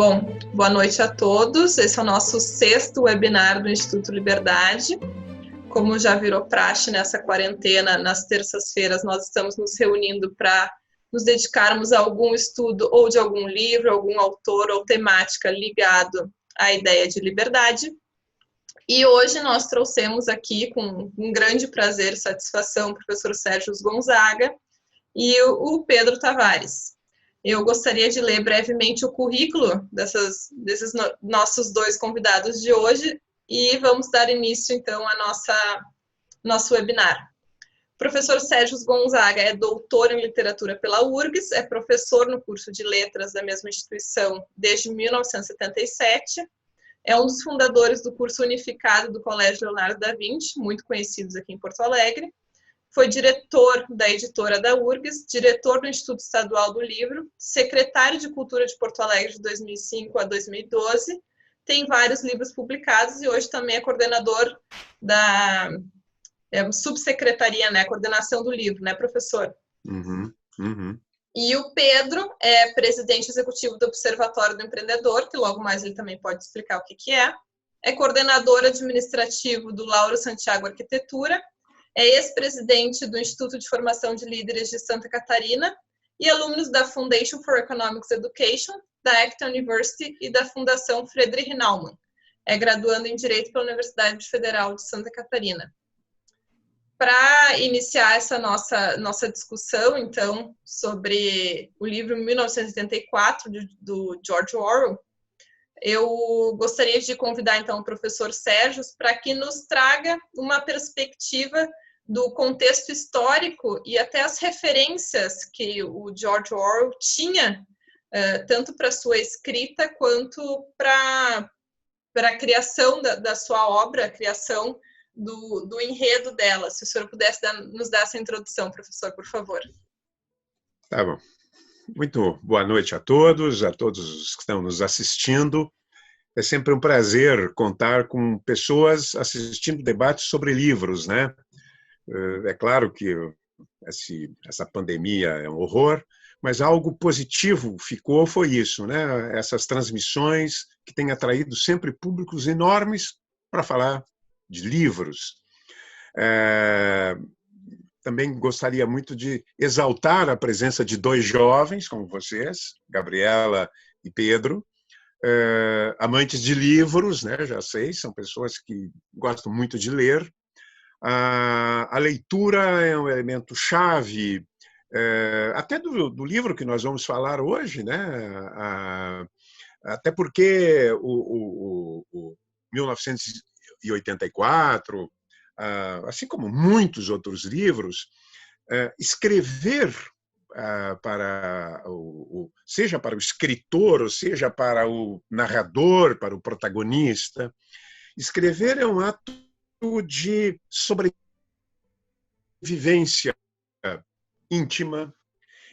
Bom, boa noite a todos. Esse é o nosso 6º webinar do Instituto Liberdade. Como já virou praxe nessa quarentena, nas terças-feiras nós estamos nos reunindo para nos dedicarmos a algum estudo ou de algum livro, algum autor ou temática ligado à ideia de liberdade. E hoje nós trouxemos aqui, com um grande prazer e satisfação, o professor Sérgio Gonzaga e o Pedro Tavares. Eu gostaria de ler brevemente o currículo desses nossos dois convidados de hoje e vamos dar início, então, ao nosso webinar. O professor Sérgio Gonzaga é doutor em literatura pela URGS, é professor no curso de letras da mesma instituição desde 1977, é um dos fundadores do curso unificado do Colégio Leonardo da Vinci, muito conhecidos aqui em Porto Alegre, foi diretor da editora da URGS, diretor do Instituto Estadual do Livro, secretário de Cultura de Porto Alegre de 2005 a 2012, tem vários livros publicados e hoje também é coordenador da subsecretaria, né, coordenação do livro, né, professor? Uhum. E o Pedro é presidente executivo do Observatório do Empreendedor, que logo mais ele também pode explicar o que é coordenador administrativo do Lauro Santiago Arquitetura, é ex-presidente do Instituto de Formação de Líderes de Santa Catarina e aluno da Foundation for Economics Education, da Acton University e da Fundação Friedrich Naumann. É graduando em Direito pela Universidade Federal de Santa Catarina. Para iniciar essa nossa discussão, então, sobre o livro 1984, do George Orwell, eu gostaria de convidar, então, o professor Sérgio para que nos traga uma perspectiva do contexto histórico e até as referências que o George Orwell tinha, tanto para sua escrita quanto para a criação da sua obra, a criação do enredo dela. Se o senhor pudesse nos dar essa introdução, professor, por favor. Tá bom. Muito boa noite a todos os que estão nos assistindo. É sempre um prazer contar com pessoas assistindo debates sobre livros, né? É claro que essa pandemia é um horror, mas algo positivo foi isso, né? Essas transmissões que têm atraído sempre públicos enormes para falar de livros. Também gostaria muito de exaltar a presença de dois jovens como vocês, Gabriela e Pedro, amantes de livros, né? Já sei, são pessoas que gostam muito de ler. A leitura é um elemento chave, até do livro que nós vamos falar hoje, né? Até porque o 1984, assim como muitos outros livros, escrever seja para o escritor, ou seja para o narrador, para o protagonista, escrever é um ato de sobrevivência íntima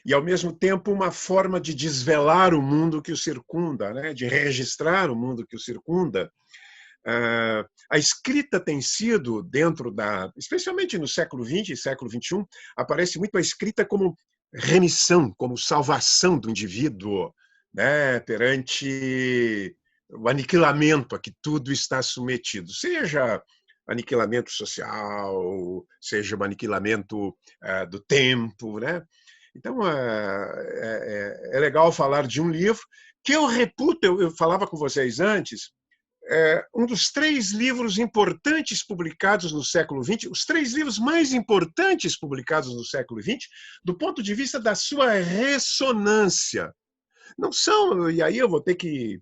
e, ao mesmo tempo, uma forma de desvelar o mundo que o circunda, né? De registrar o mundo que o circunda. A escrita tem sido, especialmente no século XX e século XXI, aparece muito a escrita como remissão, como salvação do indivíduo, né? Perante o aniquilamento a que tudo está submetido, seja aniquilamento social, seja o aniquilamento do tempo, né? Então, é legal falar de um livro que eu reputo, eu falava com vocês antes, um dos 3 livros importantes publicados no século XX, os 3 livros mais importantes publicados no século XX, do ponto de vista da sua ressonância. Não são, e aí eu vou ter que...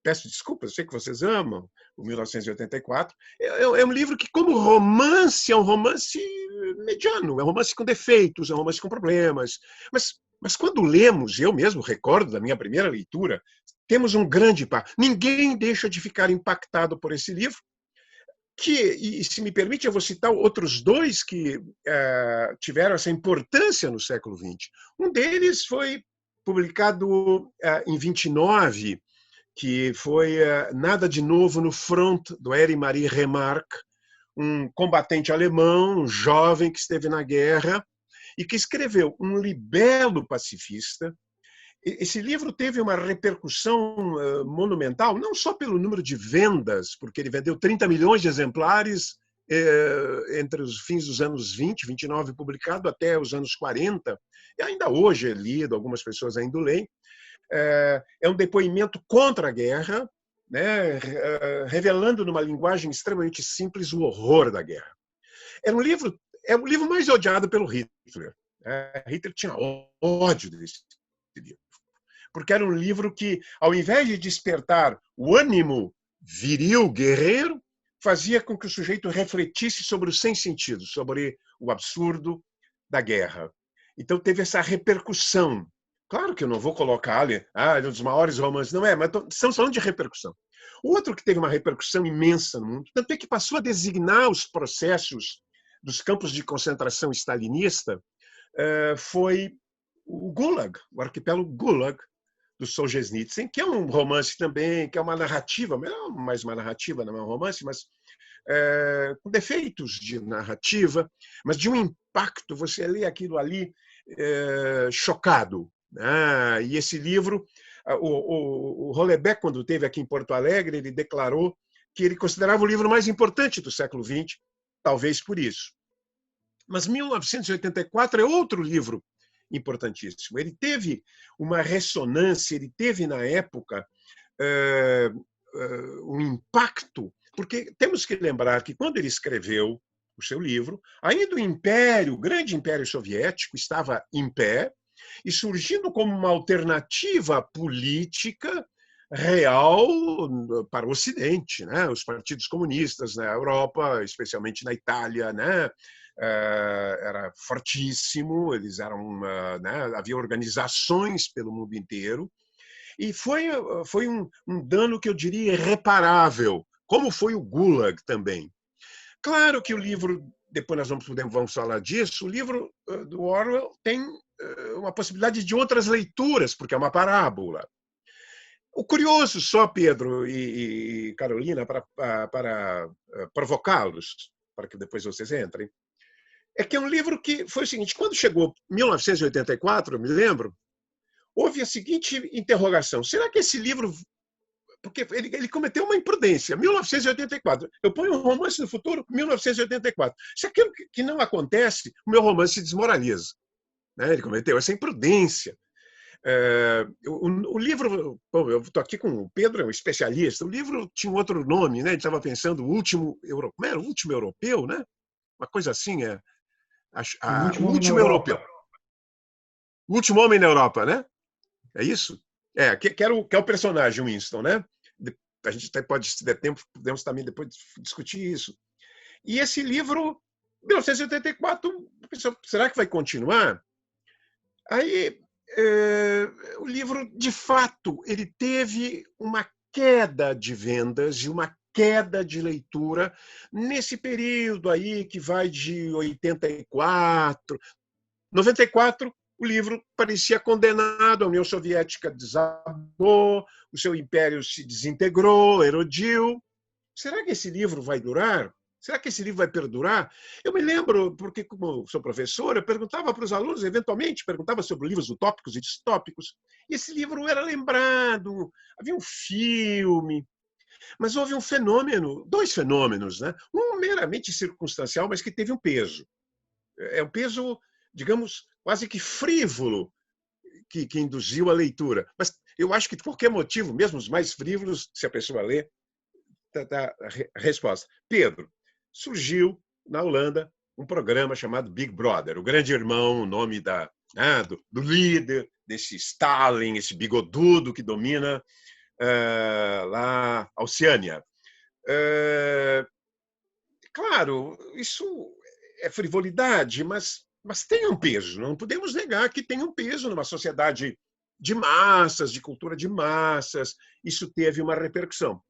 peço desculpas, eu sei que vocês amam o 1984. É um livro que, como romance, é um romance mediano, é um romance com defeitos, é um romance com problemas. Mas quando lemos, eu mesmo recordo da minha primeira leitura, temos um grande impacto. Ninguém deixa de ficar impactado por esse livro, e se me permite, eu vou citar outros 2 que tiveram essa importância no século XX. Um deles foi publicado em 29, que foi Nada de Novo no Front, do Henri-Marie Remarque, um combatente alemão, um jovem que esteve na guerra e que escreveu um libelo pacifista esse livro teve uma repercussão monumental, não só pelo número de vendas, porque ele vendeu 30 milhões de exemplares entre os fins dos anos 20, 29 publicado, até os anos 40, e ainda hoje é lido, algumas pessoas ainda o leem. É um depoimento contra a guerra, né, revelando numa linguagem extremamente simples o horror da guerra. É o livro mais odiado pelo Hitler. Hitler tinha ódio desse livro, porque era um livro que, ao invés de despertar o ânimo viril, guerreiro, fazia com que o sujeito refletisse sobre os sem sentido, sobre o absurdo da guerra. Então teve essa repercussão. Claro que eu não vou colocar ali, um dos maiores romances, não é, mas estamos falando de repercussão. O outro que teve uma repercussão imensa no mundo, tanto é que passou a designar os processos dos campos de concentração stalinista, foi o Gulag, o arquipélago Gulag, do Solzhenitsyn, que é um romance também, que é uma narrativa, mais uma narrativa, não é um romance, mas com defeitos de narrativa, mas de um impacto, você lê aquilo ali chocado. E esse livro, o Houellebecq, quando esteve aqui em Porto Alegre, ele declarou que ele considerava o livro mais importante do século XX, talvez por isso. Mas 1984 é outro livro importantíssimo. Ele teve uma ressonância, ele teve, na época, um impacto, porque temos que lembrar que, quando ele escreveu o seu livro, ainda o grande Império Soviético estava em pé e surgindo como uma alternativa política real para o Ocidente, né? Os partidos comunistas na Europa, especialmente na Itália, né? Era fortíssimo, eles eram, havia organizações pelo mundo inteiro, e foi um dano que eu diria irreparável, como foi o Gulag também. Claro que o livro, depois nós vamos falar disso, o livro do Orwell tem uma possibilidade de outras leituras, porque é uma parábola. O curioso só, Pedro e Carolina, para provocá-los, para que depois vocês entrem, é que é um livro que foi o seguinte: quando chegou 1984, eu me lembro, houve a seguinte interrogação: será que esse livro... Porque ele cometeu uma imprudência. 1984. Eu ponho um romance no futuro, 1984. Se aquilo que não acontece, o meu romance se desmoraliza. Ele cometeu essa imprudência. O livro... Bom, eu estou aqui com o Pedro, é um especialista. O livro tinha um outro nome, né? Ele estava pensando o último europeu, né? Uma coisa assim, o último europeu. O último homem na Europa, né? É isso? Que é o personagem Winston, né? A gente até pode, se der tempo, podemos também depois discutir isso. E esse livro, 1984, será que vai continuar? Aí, o livro, de fato, ele teve uma queda de vendas e uma queda de leitura nesse período aí que vai de 84, 94. O livro parecia condenado, a União Soviética desabou, o seu império se desintegrou, erodiu. Será que esse livro vai durar? Será que esse livro vai perdurar? Eu me lembro, porque, como sou professor, eu perguntava para os alunos, eventualmente, perguntava sobre livros utópicos e distópicos, e esse livro era lembrado, havia um filme, mas houve um fenômeno, dois fenômenos, né? Um meramente circunstancial, mas que teve um peso. É um peso, digamos, quase que frívolo, que induziu a leitura. Mas eu acho que, por qualquer motivo, mesmo os mais frívolos, se a pessoa lê, tá a resposta. Pedro, surgiu na Holanda um programa chamado Big Brother, o Grande Irmão, o nome do líder, desse Stalin, esse bigodudo que domina lá a Oceânia. Claro, isso é frivolidade, mas tem um peso. Não podemos negar que tem um peso numa sociedade de massas, de cultura de massas. Isso teve uma repercussão.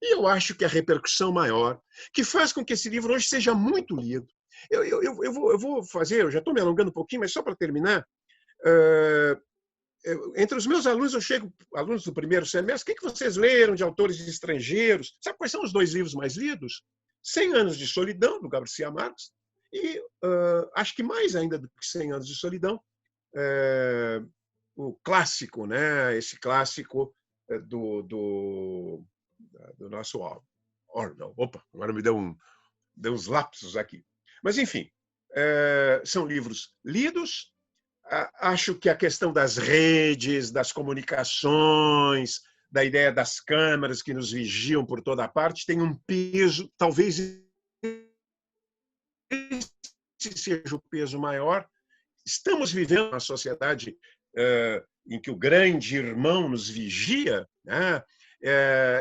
E eu acho que a repercussão maior, que faz com que esse livro hoje seja muito lido. Eu vou fazer, eu já estou me alongando um pouquinho, mas só para terminar, entre os meus alunos, eu chego, alunos do primeiro semestre, o que vocês leram de autores estrangeiros? Sabe quais são os dois livros mais lidos? 100 Anos de Solidão, do Garcia Marques, e acho que mais ainda do que 100 Anos de Solidão, o clássico, né? Esse clássico do nosso Orwell. Opa, agora me deu uns lapsos aqui. Mas, enfim, são livros lidos. Acho que a questão das redes, das comunicações, da ideia das câmeras que nos vigiam por toda parte, tem um peso, talvez esse seja o peso maior. Estamos vivendo uma sociedade em que o grande irmão nos vigia, né?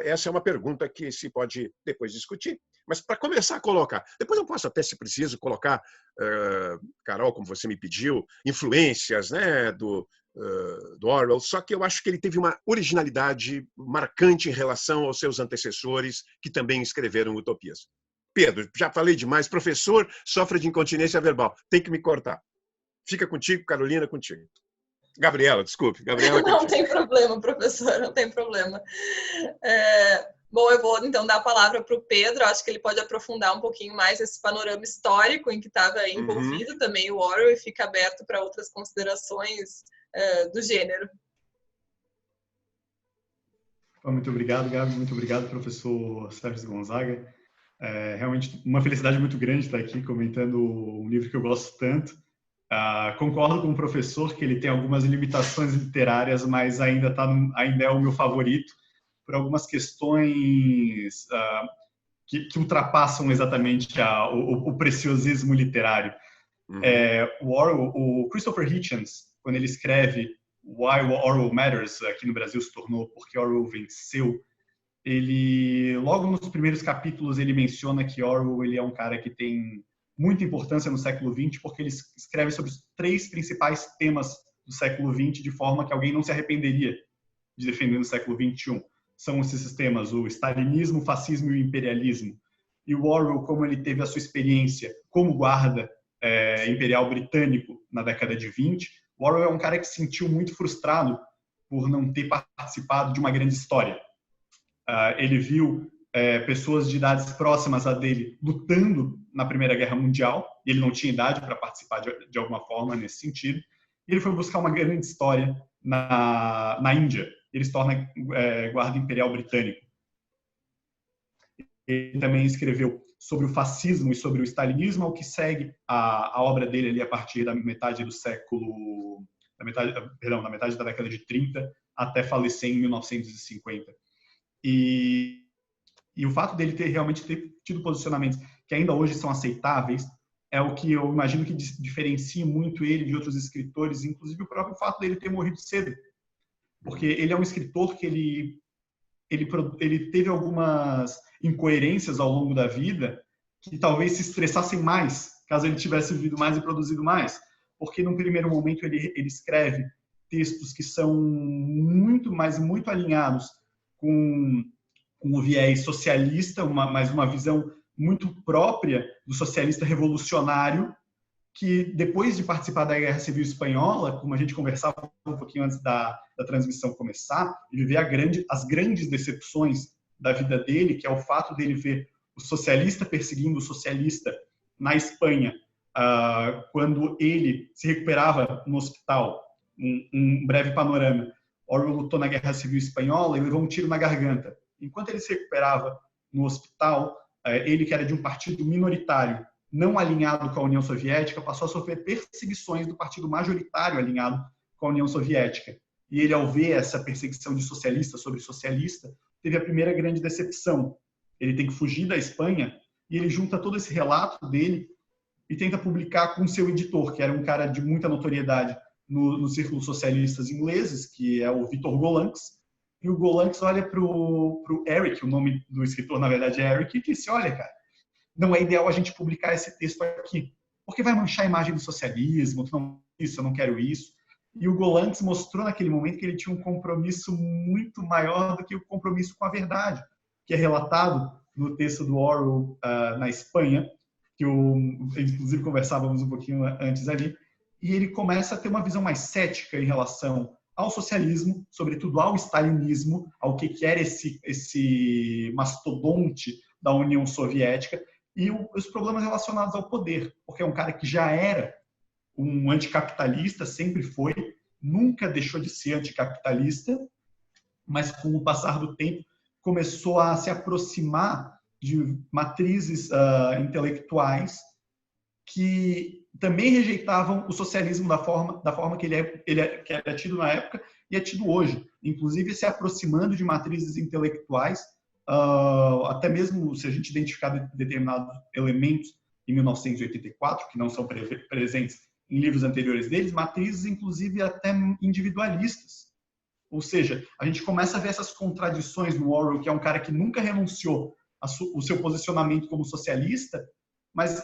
Essa é uma pergunta que se pode depois discutir. Mas para começar a colocar, depois eu posso até, se preciso, colocar, Carol, como você me pediu, influências, né, do Orwell, só que eu acho que ele teve uma originalidade marcante em relação aos seus antecessores, que também escreveram utopias. Pedro, já falei demais, professor sofre de incontinência verbal, tem que me cortar. Fica contigo, Carolina, contigo. Gabriela, desculpe. Gabriela, não tem problema, professor, não tem problema. Bom, eu vou então dar a palavra para o Pedro. Acho que ele pode aprofundar um pouquinho mais esse panorama histórico em que estava envolvido também o Orwell, e fica aberto para outras considerações do gênero. Muito obrigado, Gabi. Muito obrigado, professor Sérgio Gonzaga. Realmente uma felicidade muito grande estar aqui comentando um livro que eu gosto tanto. Concordo com o professor que ele tem algumas limitações literárias, mas ainda é o meu favorito por algumas questões que ultrapassam exatamente o preciosismo literário. O Christopher Hitchens, quando ele escreve Why Orwell Matters, aqui no Brasil se tornou Porque Orwell Venceu, ele, logo nos primeiros capítulos, ele menciona que Orwell ele é um cara que tem muita importância no século XX, porque ele escreve sobre os 3 principais temas do século XX de forma que alguém não se arrependeria de defender no século XXI. São esses temas, o stalinismo, o fascismo e o imperialismo. E o Orwell, como ele teve a sua experiência como guarda imperial britânico na década de 20, o Orwell é um cara que se sentiu muito frustrado por não ter participado de uma grande história. Ele viu pessoas de idades próximas a dele lutando na Primeira Guerra Mundial, e ele não tinha idade para participar de alguma forma nesse sentido, e ele foi buscar uma grande história na Índia. Ele se torna guarda imperial britânico. Ele também escreveu sobre o fascismo e sobre o stalinismo, o que segue a obra dele ali a partir da metade da metade da década de 30 até falecer em 1950. E o fato dele realmente ter tido posicionamentos que ainda hoje são aceitáveis é o que eu imagino que diferencia muito ele de outros escritores, inclusive o próprio fato dele ter morrido cedo. Porque ele é um escritor que ele teve algumas incoerências ao longo da vida que talvez se estressassem mais, caso ele tivesse vivido mais e produzido mais. Porque, num primeiro momento, ele escreve textos que são muito alinhados com o viés socialista, mas uma visão muito própria do socialista revolucionário, que depois de participar da Guerra Civil Espanhola, como a gente conversava um pouquinho antes da transmissão começar, ele vê as grandes decepções da vida dele, que é o fato dele ver o socialista perseguindo o socialista na Espanha, quando ele se recuperava no hospital. Um breve panorama. Orwell lutou na Guerra Civil Espanhola e levou um tiro na garganta. Enquanto ele se recuperava no hospital, ele, que era de um partido minoritário, não alinhado com a União Soviética, passou a sofrer perseguições do partido majoritário alinhado com a União Soviética. E ele, ao ver essa perseguição de socialista sobre socialista, teve a primeira grande decepção. Ele tem que fugir da Espanha e ele junta todo esse relato dele e tenta publicar com seu editor, que era um cara de muita notoriedade nos círculos socialistas ingleses, que é o Victor Gollancz. E o Gollancz olha para o Eric, o nome do escritor, na verdade, é Eric, e disse, olha, cara, não é ideal a gente publicar esse texto aqui, porque vai manchar a imagem do socialismo, eu não quero isso. E o Gollancz mostrou naquele momento que ele tinha um compromisso muito maior do que o compromisso com a verdade, que é relatado no texto do Orwell na Espanha, que inclusive conversávamos um pouquinho antes ali, e ele começa a ter uma visão mais cética em relação ao socialismo, sobretudo ao stalinismo, ao que era esse mastodonte da União Soviética, e os problemas relacionados ao poder, porque é um cara que já era um anticapitalista, sempre foi, nunca deixou de ser anticapitalista, mas com o passar do tempo começou a se aproximar de matrizes intelectuais que também rejeitavam o socialismo da forma que que era tido na época e é tido hoje, inclusive se aproximando de matrizes intelectuais, até mesmo se a gente identificar determinados elementos em 1984, que não são presentes em livros anteriores deles, matrizes inclusive até individualistas. Ou seja, a gente começa a ver essas contradições no Orwell, que é um cara que nunca renunciou o seu posicionamento como socialista, mas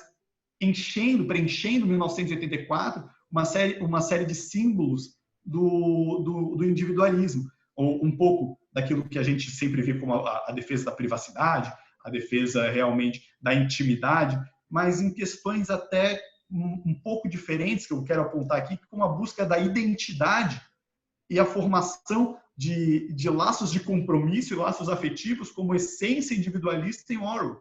preenchendo 1984 uma série de símbolos do individualismo, ou um pouco daquilo que a gente sempre vê como a defesa da privacidade, a defesa realmente da intimidade, mas em questões até um pouco diferentes, que eu quero apontar aqui, como a busca da identidade e a formação de laços de compromisso e laços afetivos como essência individualista em Orwell,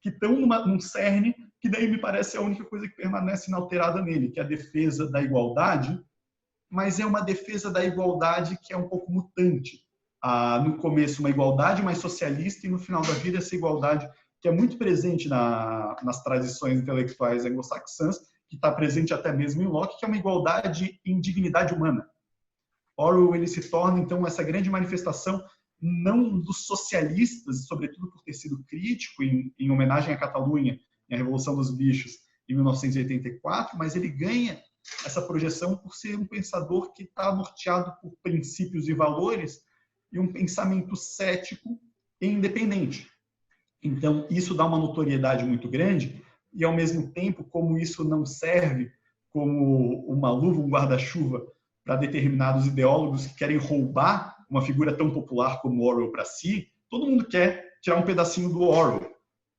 que estão num cerne que daí me parece a única coisa que permanece inalterada nele, que é a defesa da igualdade, mas é uma defesa da igualdade que é um pouco mutante. No começo, uma igualdade mais socialista e no final da vida essa igualdade que é muito presente nas tradições intelectuais anglo-saxãs, que está presente até mesmo em Locke, que é uma igualdade em dignidade humana. Orwell ele se torna, então, essa grande manifestação não dos socialistas, sobretudo por ter sido crítico em homenagem à Catalunha, em A Revolução dos Bichos, em 1984, mas ele ganha essa projeção por ser um pensador que está norteado por princípios e valores e um pensamento cético e independente. Então, isso dá uma notoriedade muito grande e, ao mesmo tempo, como isso não serve como uma luva, um guarda-chuva para determinados ideólogos que querem roubar uma figura tão popular como Orwell para si, todo mundo quer tirar um pedacinho do Orwell.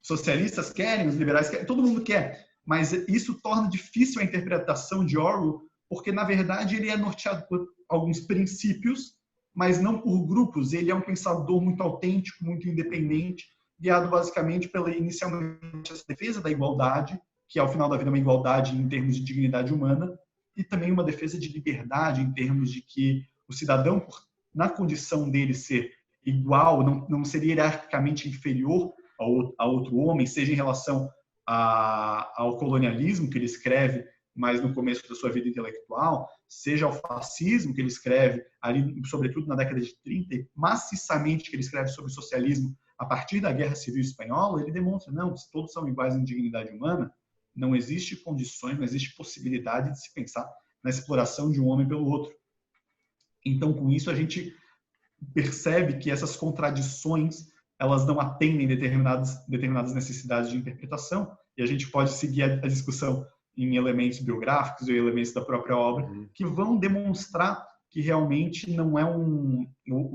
Os socialistas querem, os liberais querem, todo mundo quer. Mas isso torna difícil a interpretação de Orwell, porque, na verdade, ele é norteado por alguns princípios, mas não por grupos. Ele é um pensador muito autêntico, muito independente, guiado basicamente pela, inicialmente, essa defesa da igualdade, que ao final da vida é uma igualdade em termos de dignidade humana, e também uma defesa de liberdade em termos de que o cidadão, na condição dele ser igual, não seria hierarquicamente inferior a outro homem, seja em relação ao colonialismo que ele escreve, mas no começo da sua vida intelectual, seja ao fascismo que ele escreve, ali, sobretudo na década de 30, e maciçamente que ele escreve sobre o socialismo a partir da Guerra Civil Espanhola, ele demonstra, não, se todos são iguais em dignidade humana, não existe condições, não existe possibilidade de se pensar na exploração de um homem pelo outro. Então, com isso, a gente percebe que essas contradições, elas não atendem determinadas necessidades de interpretação, e a gente pode seguir a discussão em elementos biográficos ou elementos da própria obra, que vão demonstrar que realmente não é o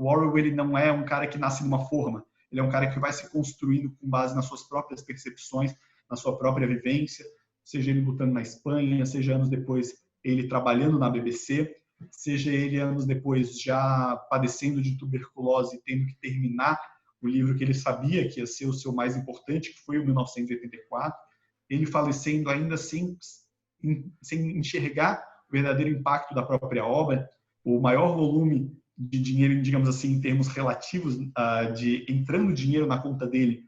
Orwell ele não é um cara que nasce numa forma, ele é um cara que vai se construindo com base nas suas próprias percepções, na sua própria vivência, seja ele lutando na Espanha, seja anos depois ele trabalhando na BBC, seja ele anos depois já padecendo de tuberculose e tendo que terminar o livro que ele sabia que ia ser o seu mais importante, que foi o 1984, ele falecendo ainda sem enxergar o verdadeiro impacto da própria obra, o maior volume de dinheiro, digamos assim, em termos relativos, de entrando dinheiro na conta dele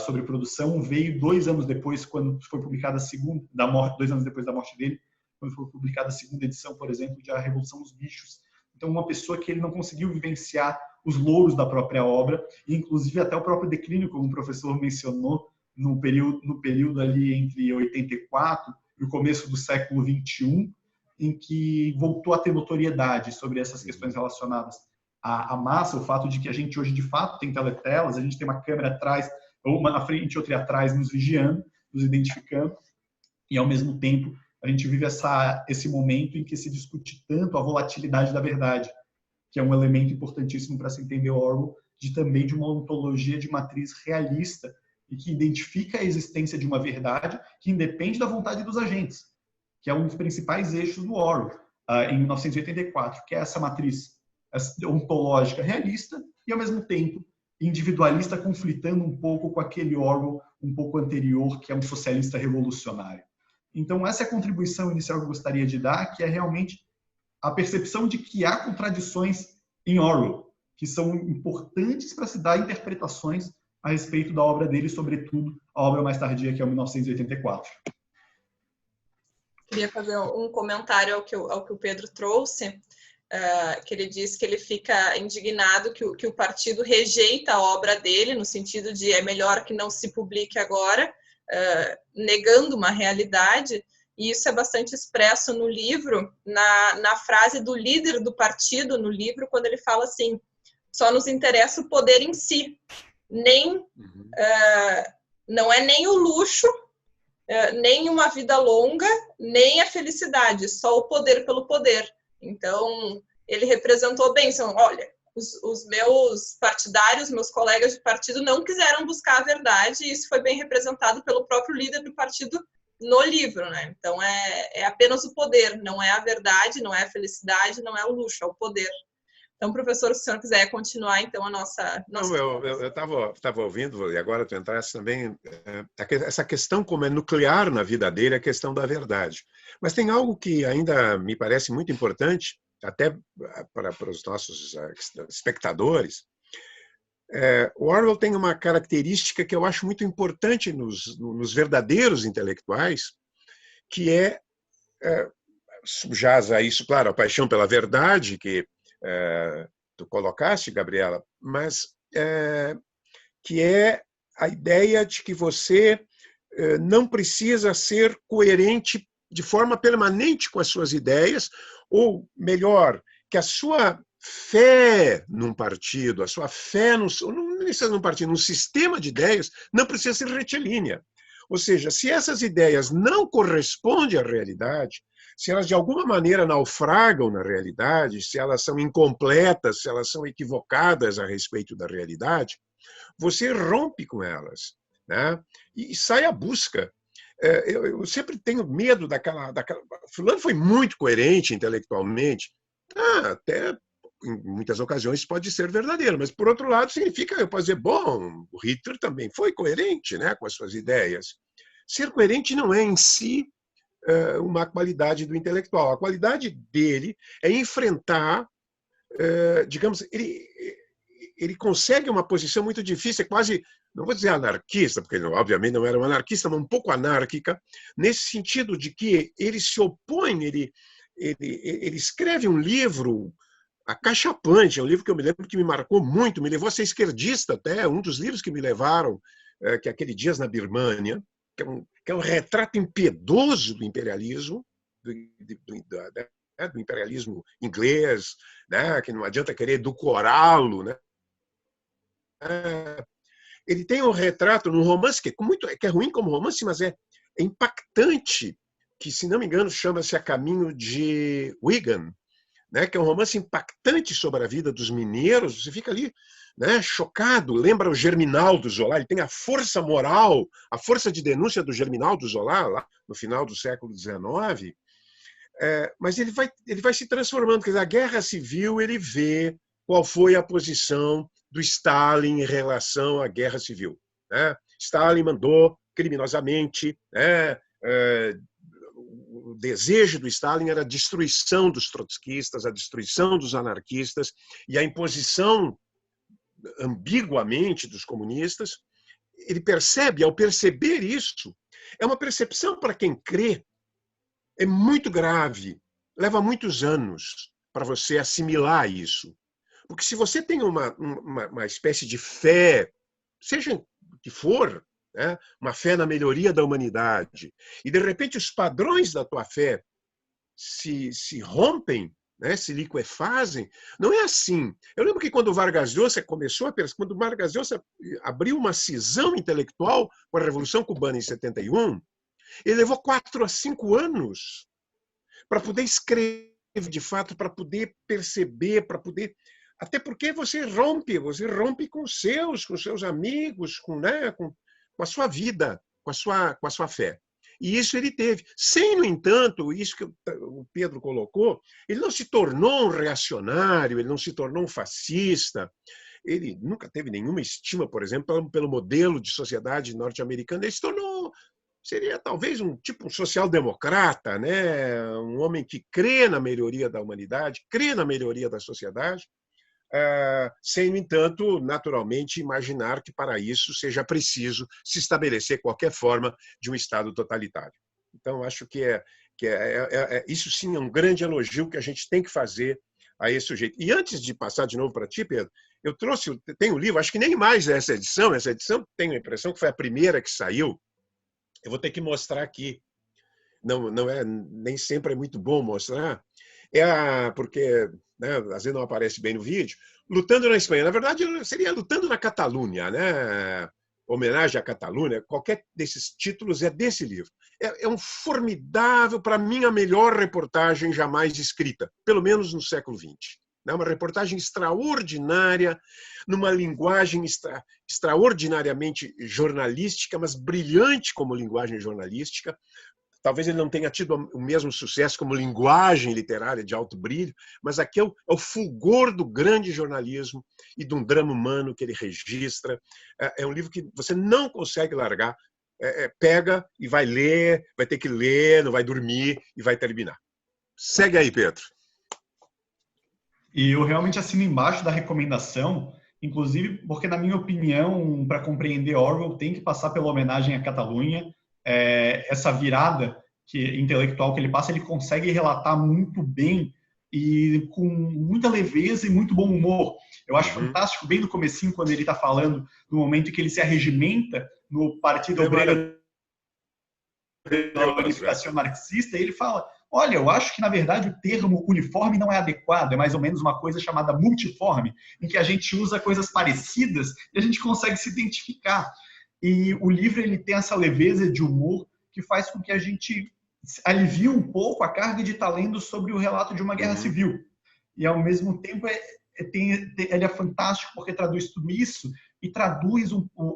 sobre produção, veio 2 anos depois, quando foi publicada a segunda, 2 anos depois da morte dele, quando foi publicada a segunda edição, por exemplo, de A Revolução dos Bichos. Então, uma pessoa que ele não conseguiu vivenciar os louros da própria obra, e inclusive até o próprio declínio, como o professor mencionou, no período ali entre 84 e o começo do século 21, em que voltou a ter notoriedade sobre essas questões relacionadas à massa, o fato de que a gente hoje, de fato, tem teletelas, a gente tem uma câmera atrás, ou uma na frente e outra atrás, nos vigiando, nos identificando, e, ao mesmo tempo, a gente vive esse momento em que se discute tanto a volatilidade da verdade, que é um elemento importantíssimo para se entender Orwell, também de uma ontologia de matriz realista, e que identifica a existência de uma verdade que independe da vontade dos agentes, que é um dos principais eixos do Orwell, em 1984, que é essa matriz ontológica realista e, ao mesmo tempo, individualista, conflitando um pouco com aquele Orwell um pouco anterior, que é um socialista revolucionário. Então, essa é a contribuição inicial que eu gostaria de dar, que é realmente a percepção de que há contradições em Orwell, que são importantes para se dar interpretações a respeito da obra dele, sobretudo a obra mais tardia, que é o 1984. Queria fazer um comentário ao que o Pedro trouxe, que ele diz que ele fica indignado que o partido rejeita a obra dele, no sentido de é melhor que não se publique agora, negando uma realidade, e isso é bastante expresso no livro, na frase do líder do partido no livro, quando ele fala assim: só nos interessa o poder em si, não é nem o luxo, nem uma vida longa, nem a felicidade, só o poder pelo poder. Então, ele representou bem, olha, os meus partidários, meus colegas de partido não quiseram buscar a verdade, e isso foi bem representado pelo próprio líder do partido no livro, né? Então, é apenas o poder, não é a verdade, não é a felicidade, não é o luxo, é o poder. Então, professor, se o senhor quiser continuar, então, a nossa... Não, eu estava ouvindo, e agora tu entraste também, essa questão como é nuclear na vida dele, a questão da verdade. Mas tem algo que ainda me parece muito importante, até para os nossos espectadores. O Orwell tem uma característica que eu acho muito importante nos verdadeiros intelectuais, que subjaz a isso, claro, a paixão pela verdade, que tu colocaste, Gabriela, mas que é a ideia de que você não precisa ser coerente de forma permanente com as suas ideias, ou melhor, que a sua fé num partido, a sua fé não precisa num partido, num sistema de ideias, não precisa ser retilínea. Ou seja, se essas ideias não correspondem à realidade, se elas de alguma maneira naufragam na realidade, se elas são incompletas, se elas são equivocadas a respeito da realidade, você rompe com elas, né? E sai à busca. Eu sempre tenho medo daquela... Fulano foi muito coerente intelectualmente, até em muitas ocasiões pode ser verdadeiro, mas por outro lado significa, eu posso dizer, bom, o Hitler também foi coerente, né, com as suas ideias. Ser coerente não é em si uma qualidade do intelectual. A qualidade dele é enfrentar, digamos, ele consegue uma posição muito difícil, é quase, não vou dizer anarquista, porque ele obviamente não era um anarquista, mas um pouco anárquica, nesse sentido de que ele se opõe, ele escreve um livro acachapante, é um livro que eu me lembro que me marcou muito, me levou a ser esquerdista até, um dos livros que me levaram, que é aquele Dias na Birmânia, que é um retrato impiedoso do imperialismo, do imperialismo inglês, né, que não adianta querer edulcorá-lo, né? Ele tem um retrato num romance que é ruim como romance, mas é impactante, que, se não me engano, chama-se A Caminho de Wigan, né, que é um romance impactante sobre a vida dos mineiros. Você fica ali, né, chocado, lembra o Germinal Zola, ele tem a força moral, a força de denúncia do Germinal Zola, lá no final do século XIX, mas ele vai se transformando, quer dizer, a Guerra Civil, ele vê qual foi a posição do Stalin em relação à Guerra Civil, né? Stalin mandou criminosamente, né, o desejo do Stalin era a destruição dos trotskistas, a destruição dos anarquistas e a imposição ambiguamente dos comunistas. Ele percebe, ao perceber isso, é uma percepção para quem crê, é muito grave, leva muitos anos para você assimilar isso. Porque se você tem uma espécie de fé, seja o que for, né, uma fé na melhoria da humanidade, e de repente os padrões da tua fé se rompem, né, se liquefazem, não é assim. Eu lembro que quando o Vargas Llosa quando o Vargas Llosa abriu uma cisão intelectual com a Revolução Cubana em 71, ele levou 4 a 5 anos para poder escrever de fato, para poder perceber, para poder... Até porque você rompe com os seus amigos, né, com a sua vida, com a sua fé. E isso ele teve. Sem, no entanto, isso que o Pedro colocou, ele não se tornou um reacionário, ele não se tornou um fascista, ele nunca teve nenhuma estima, por exemplo, pelo modelo de sociedade norte-americana, ele se tornou seria talvez um social-democrata, né? Um homem que crê na melhoria da humanidade, crê na melhoria da sociedade, sem, no entanto, naturalmente, imaginar que para isso seja preciso se estabelecer qualquer forma de um Estado totalitário. Então, acho que isso sim é um grande elogio que a gente tem que fazer a esse sujeito. E antes de passar de novo para ti, Pedro, tem um livro, acho que nem mais essa edição tenho a impressão que foi a primeira que saiu. Eu vou ter que mostrar aqui. Nem sempre é muito bom mostrar, porque, né, às vezes não aparece bem no vídeo. Lutando na Espanha, na verdade, seria Lutando na Catalunha, né? Homenagem à Catalunha, qualquer desses títulos é desse livro. É um formidável, para mim, a melhor reportagem jamais escrita, pelo menos no século XX. É uma reportagem extraordinária, numa linguagem extraordinariamente jornalística, mas brilhante como linguagem jornalística. Talvez ele não tenha tido o mesmo sucesso como linguagem literária de alto brilho, mas aqui é o fulgor do grande jornalismo e de um drama humano que ele registra. É um livro que você não consegue largar. Pega e vai ler, vai ter que ler, não vai dormir e vai terminar. Segue aí, Pedro. E eu realmente assino embaixo da recomendação, inclusive porque, na minha opinião, para compreender Orwell, tem que passar pela homenagem à Catalunha. Essa virada intelectual que ele passa, ele consegue relatar muito bem e com muita leveza e muito bom humor. Eu acho fantástico, bem no comecinho, quando ele está falando do momento em que ele se arregimenta no Partido Obrero da Unificação Marxista, e ele fala: olha, eu acho que, na verdade, o termo uniforme não é adequado, é mais ou menos uma coisa chamada multiforme, em que a gente usa coisas parecidas e a gente consegue se identificar. E o livro ele tem essa leveza de humor que faz com que a gente alivie um pouco a carga de estar lendo sobre o relato de uma guerra civil. E, ao mesmo tempo, ele é fantástico porque traduz tudo isso e traduz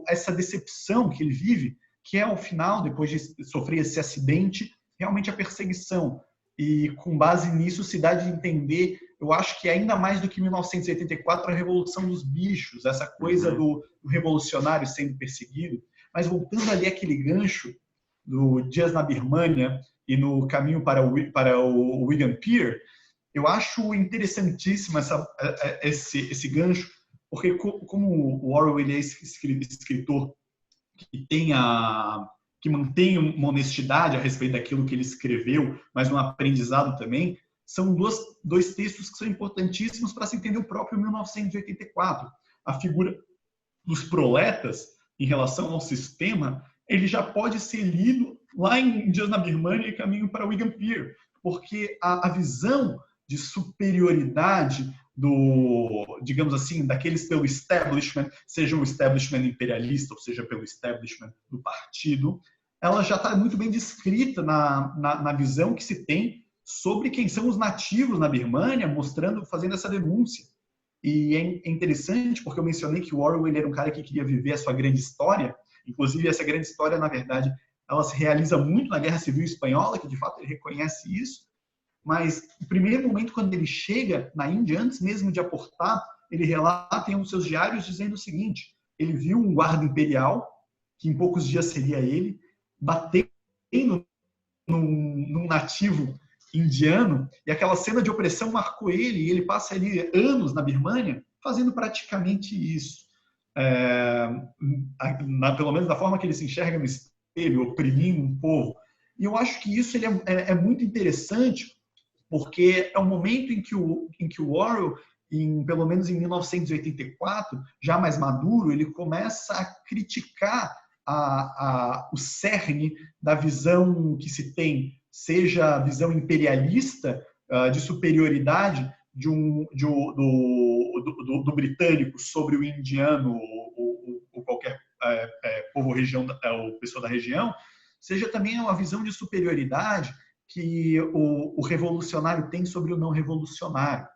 essa decepção que ele vive, que é, ao final, depois de sofrer esse acidente, realmente a perseguição. E, com base nisso, se dá de entender, eu acho que ainda mais do que 1984, a Revolução dos Bichos, essa coisa do revolucionário sendo perseguido. Mas voltando ali àquele gancho do Dias na Birmania e no caminho para o Wigan Pier, eu acho interessantíssimo esse gancho, porque como o Orwell ele é esse escritor que mantém uma honestidade a respeito daquilo que ele escreveu, mas um aprendizado também, são dois textos que são importantíssimos para se entender o próprio 1984. A figura dos proletas em relação ao sistema, ele já pode ser lido lá em Dias na Birmania e Caminho para o Wigan Pier, porque a visão de superioridade digamos assim, daqueles pelo establishment, seja o establishment imperialista, ou seja, pelo establishment do partido, ela já está muito bem descrita na visão que se tem sobre quem são os nativos na Birmânia, fazendo essa denúncia. E é interessante, porque eu mencionei que o Orwell ele era um cara que queria viver a sua grande história, inclusive essa grande história, na verdade, ela se realiza muito na Guerra Civil Espanhola, que de fato ele reconhece isso. Mas o primeiro momento, quando ele chega na Índia, antes mesmo de aportar, ele relata em um dos seus diários dizendo o seguinte: ele viu um guarda imperial, que em poucos dias seria ele, batendo num nativo indiano, e aquela cena de opressão marcou ele, e ele passa ali anos na Birmânia fazendo praticamente isso. Pelo menos da forma que ele se enxerga no espelho, oprimindo um povo. E eu acho que isso ele é muito interessante, porque é um momento em que o Orwell, pelo menos em 1984, já mais maduro, ele começa a criticar o cerne da visão que se tem, seja a visão imperialista de superioridade do britânico sobre o indiano ou qualquer povo ou pessoa da região, seja também uma visão de superioridade que o revolucionário tem sobre o não revolucionário.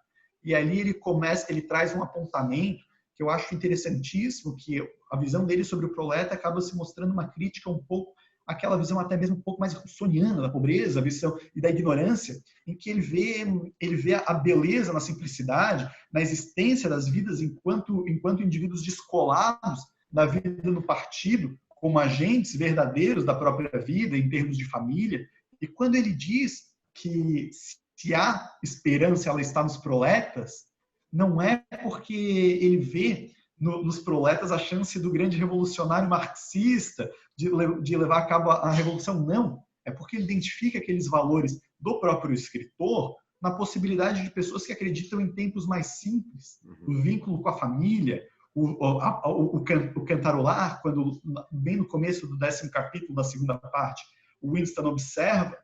E ali ele traz um apontamento que eu acho interessantíssimo, que a visão dele sobre o proleta acaba se mostrando uma crítica um pouco aquela visão até mesmo um pouco mais russoniana da pobreza, a visão e da ignorância, em que ele vê a beleza na simplicidade, na existência das vidas enquanto indivíduos descolados da vida no partido, como agentes verdadeiros da própria vida, em termos de família. E quando ele diz que se há esperança, ela está nos proletas, não é porque ele vê nos proletas a chance do grande revolucionário marxista de levar a cabo a revolução, não. É porque ele identifica aqueles valores do próprio escritor na possibilidade de pessoas que acreditam em tempos mais simples, o vínculo com a família, o cantarolar, quando bem no começo do 10º capítulo da segunda parte, o Winston observa,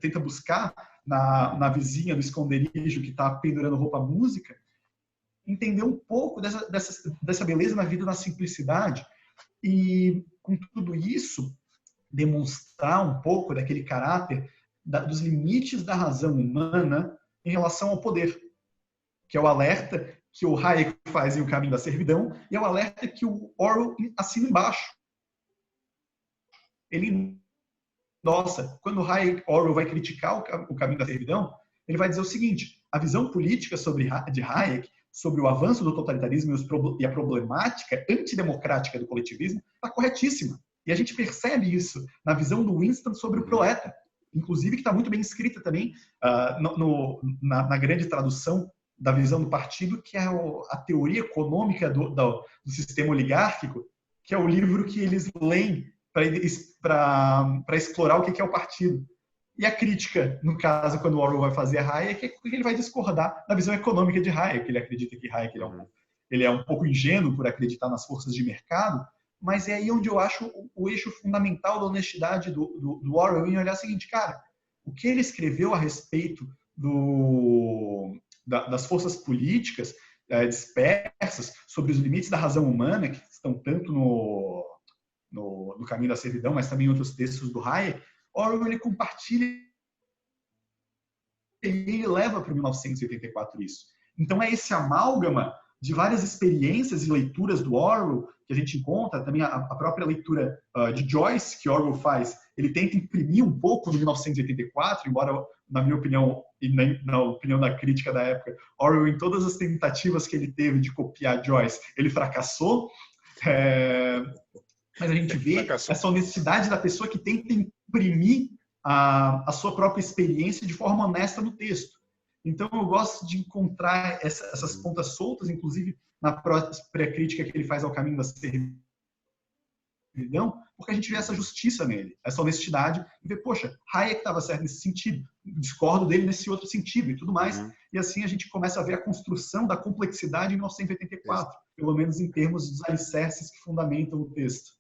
tenta buscar na vizinha do esconderijo que está pendurando roupa música, entender um pouco dessa beleza na vida, na simplicidade, e com tudo isso demonstrar um pouco daquele caráter dos limites da razão humana em relação ao poder, que é o alerta que o Hayek faz em O Caminho da Servidão e é o alerta que o Orwell assina embaixo. Ele, nossa, quando o Orwell vai criticar o Caminho da Servidão, ele vai dizer o seguinte: a visão política de Hayek sobre o avanço do totalitarismo e a problemática antidemocrática do coletivismo está corretíssima. E a gente percebe isso na visão do Winston sobre o proleta, inclusive que está muito bem escrita também na grande tradução da visão do partido, que é a teoria econômica do sistema oligárquico, que é o livro que eles leem para explorar o que é o partido. E a crítica, no caso, quando o Orwell vai fazer a Hayek, é que ele vai discordar da visão econômica de Hayek. Ele acredita que Hayek ele é um pouco ingênuo por acreditar nas forças de mercado, mas é aí onde eu acho o eixo fundamental da honestidade do Orwell em olhar o seguinte: cara, o que ele escreveu a respeito das forças políticas dispersas, sobre os limites da razão humana, que estão tanto no Caminho da Servidão, mas também em outros textos do Hayek, Orwell ele compartilha e ele leva para 1984 isso. Então é esse amálgama de várias experiências e leituras do Orwell que a gente encontra, também a própria leitura de Joyce que Orwell faz, ele tenta imprimir um pouco no 1984, embora, na minha opinião, e na opinião da crítica da época, Orwell, em todas as tentativas que ele teve de copiar Joyce, ele fracassou. Mas a gente vê essa honestidade da pessoa que tenta imprimir a sua própria experiência de forma honesta no texto. Então, eu gosto de encontrar essas pontas soltas, inclusive na própria crítica que ele faz ao Caminho da Servidão, porque a gente vê essa justiça nele, essa honestidade, e vê, poxa, Hayek estava certo nesse sentido, discordo dele nesse outro sentido e tudo mais. E assim a gente começa a ver a construção da complexidade em 1984, pelo menos em termos dos alicerces que fundamentam o texto.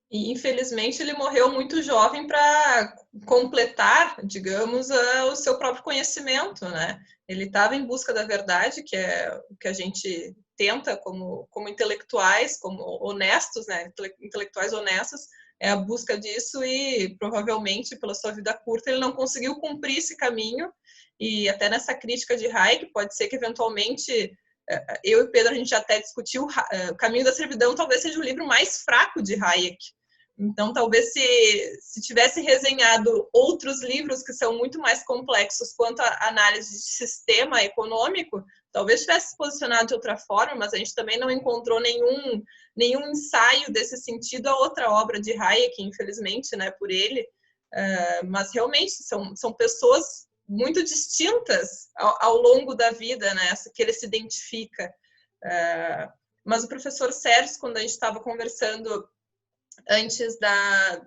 E, infelizmente, ele morreu muito jovem para completar, digamos, o seu próprio conhecimento, né? Ele estava em busca da verdade, que é o que a gente tenta como intelectuais, como honestos, né? Intelectuais honestos, é a busca disso, e provavelmente, pela sua vida curta, ele não conseguiu cumprir esse caminho. E até nessa crítica de Hayek, pode ser que, eventualmente, eu e Pedro, a gente até discutiu, O Caminho da Servidão talvez seja o livro mais fraco de Hayek. Então, talvez se tivesse resenhado outros livros que são muito mais complexos quanto à análise de sistema econômico, talvez tivesse se posicionado de outra forma, mas a gente também não encontrou nenhum ensaio desse sentido a outra obra de Hayek, infelizmente, né, por ele. Mas, realmente, são pessoas muito distintas ao longo da vida, né, que ele se identifica. Mas o professor Sérgio, quando a gente estava conversando antes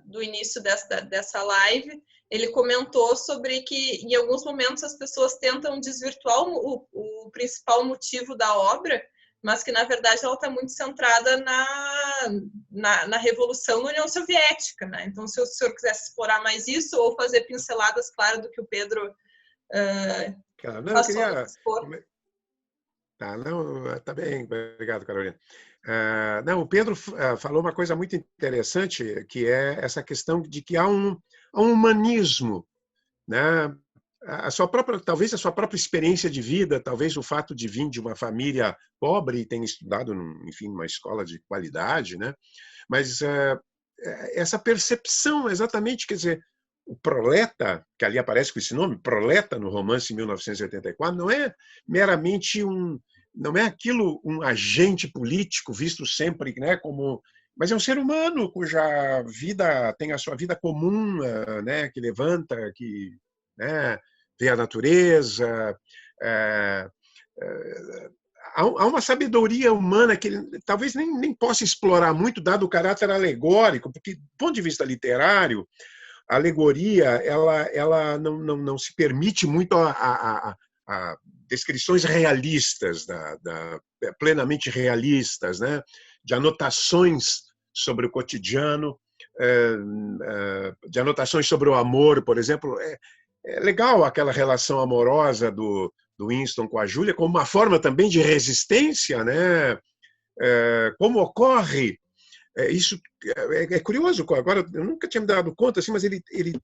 do início dessa live, ele comentou sobre que, em alguns momentos, as pessoas tentam desvirtuar o principal motivo da obra, mas que, na verdade, ela está muito centrada na Revolução na União Soviética, né? Então, se o senhor quisesse explorar mais isso, ou fazer pinceladas, claro, do que o Pedro passou a expor. Tá bem, obrigado, Carolina. O Pedro falou uma coisa muito interessante, que é essa questão de que há um humanismo, né? Talvez a sua própria experiência de vida, talvez o fato de vir de uma família pobre e ter estudado, enfim, numa escola de qualidade, né? Mas essa percepção, exatamente, quer dizer, o proleta, que ali aparece com esse nome, proleta no romance em 1984, não é meramente não é aquilo um agente político visto sempre, né, como mas é um ser humano cuja vida tem a sua vida comum, né, que levanta, que, né, vê a natureza. É, há uma sabedoria humana que ele talvez nem possa explorar muito, dado o caráter alegórico, porque, do ponto de vista literário, a alegoria ela não se permite muito a descrições realistas, plenamente realistas, né? De anotações sobre o cotidiano, de anotações sobre o amor, por exemplo. É legal aquela relação amorosa do Winston com a Júlia, como uma forma também de resistência, né? Como ocorre isso é curioso, agora eu nunca tinha me dado conta, assim, mas ele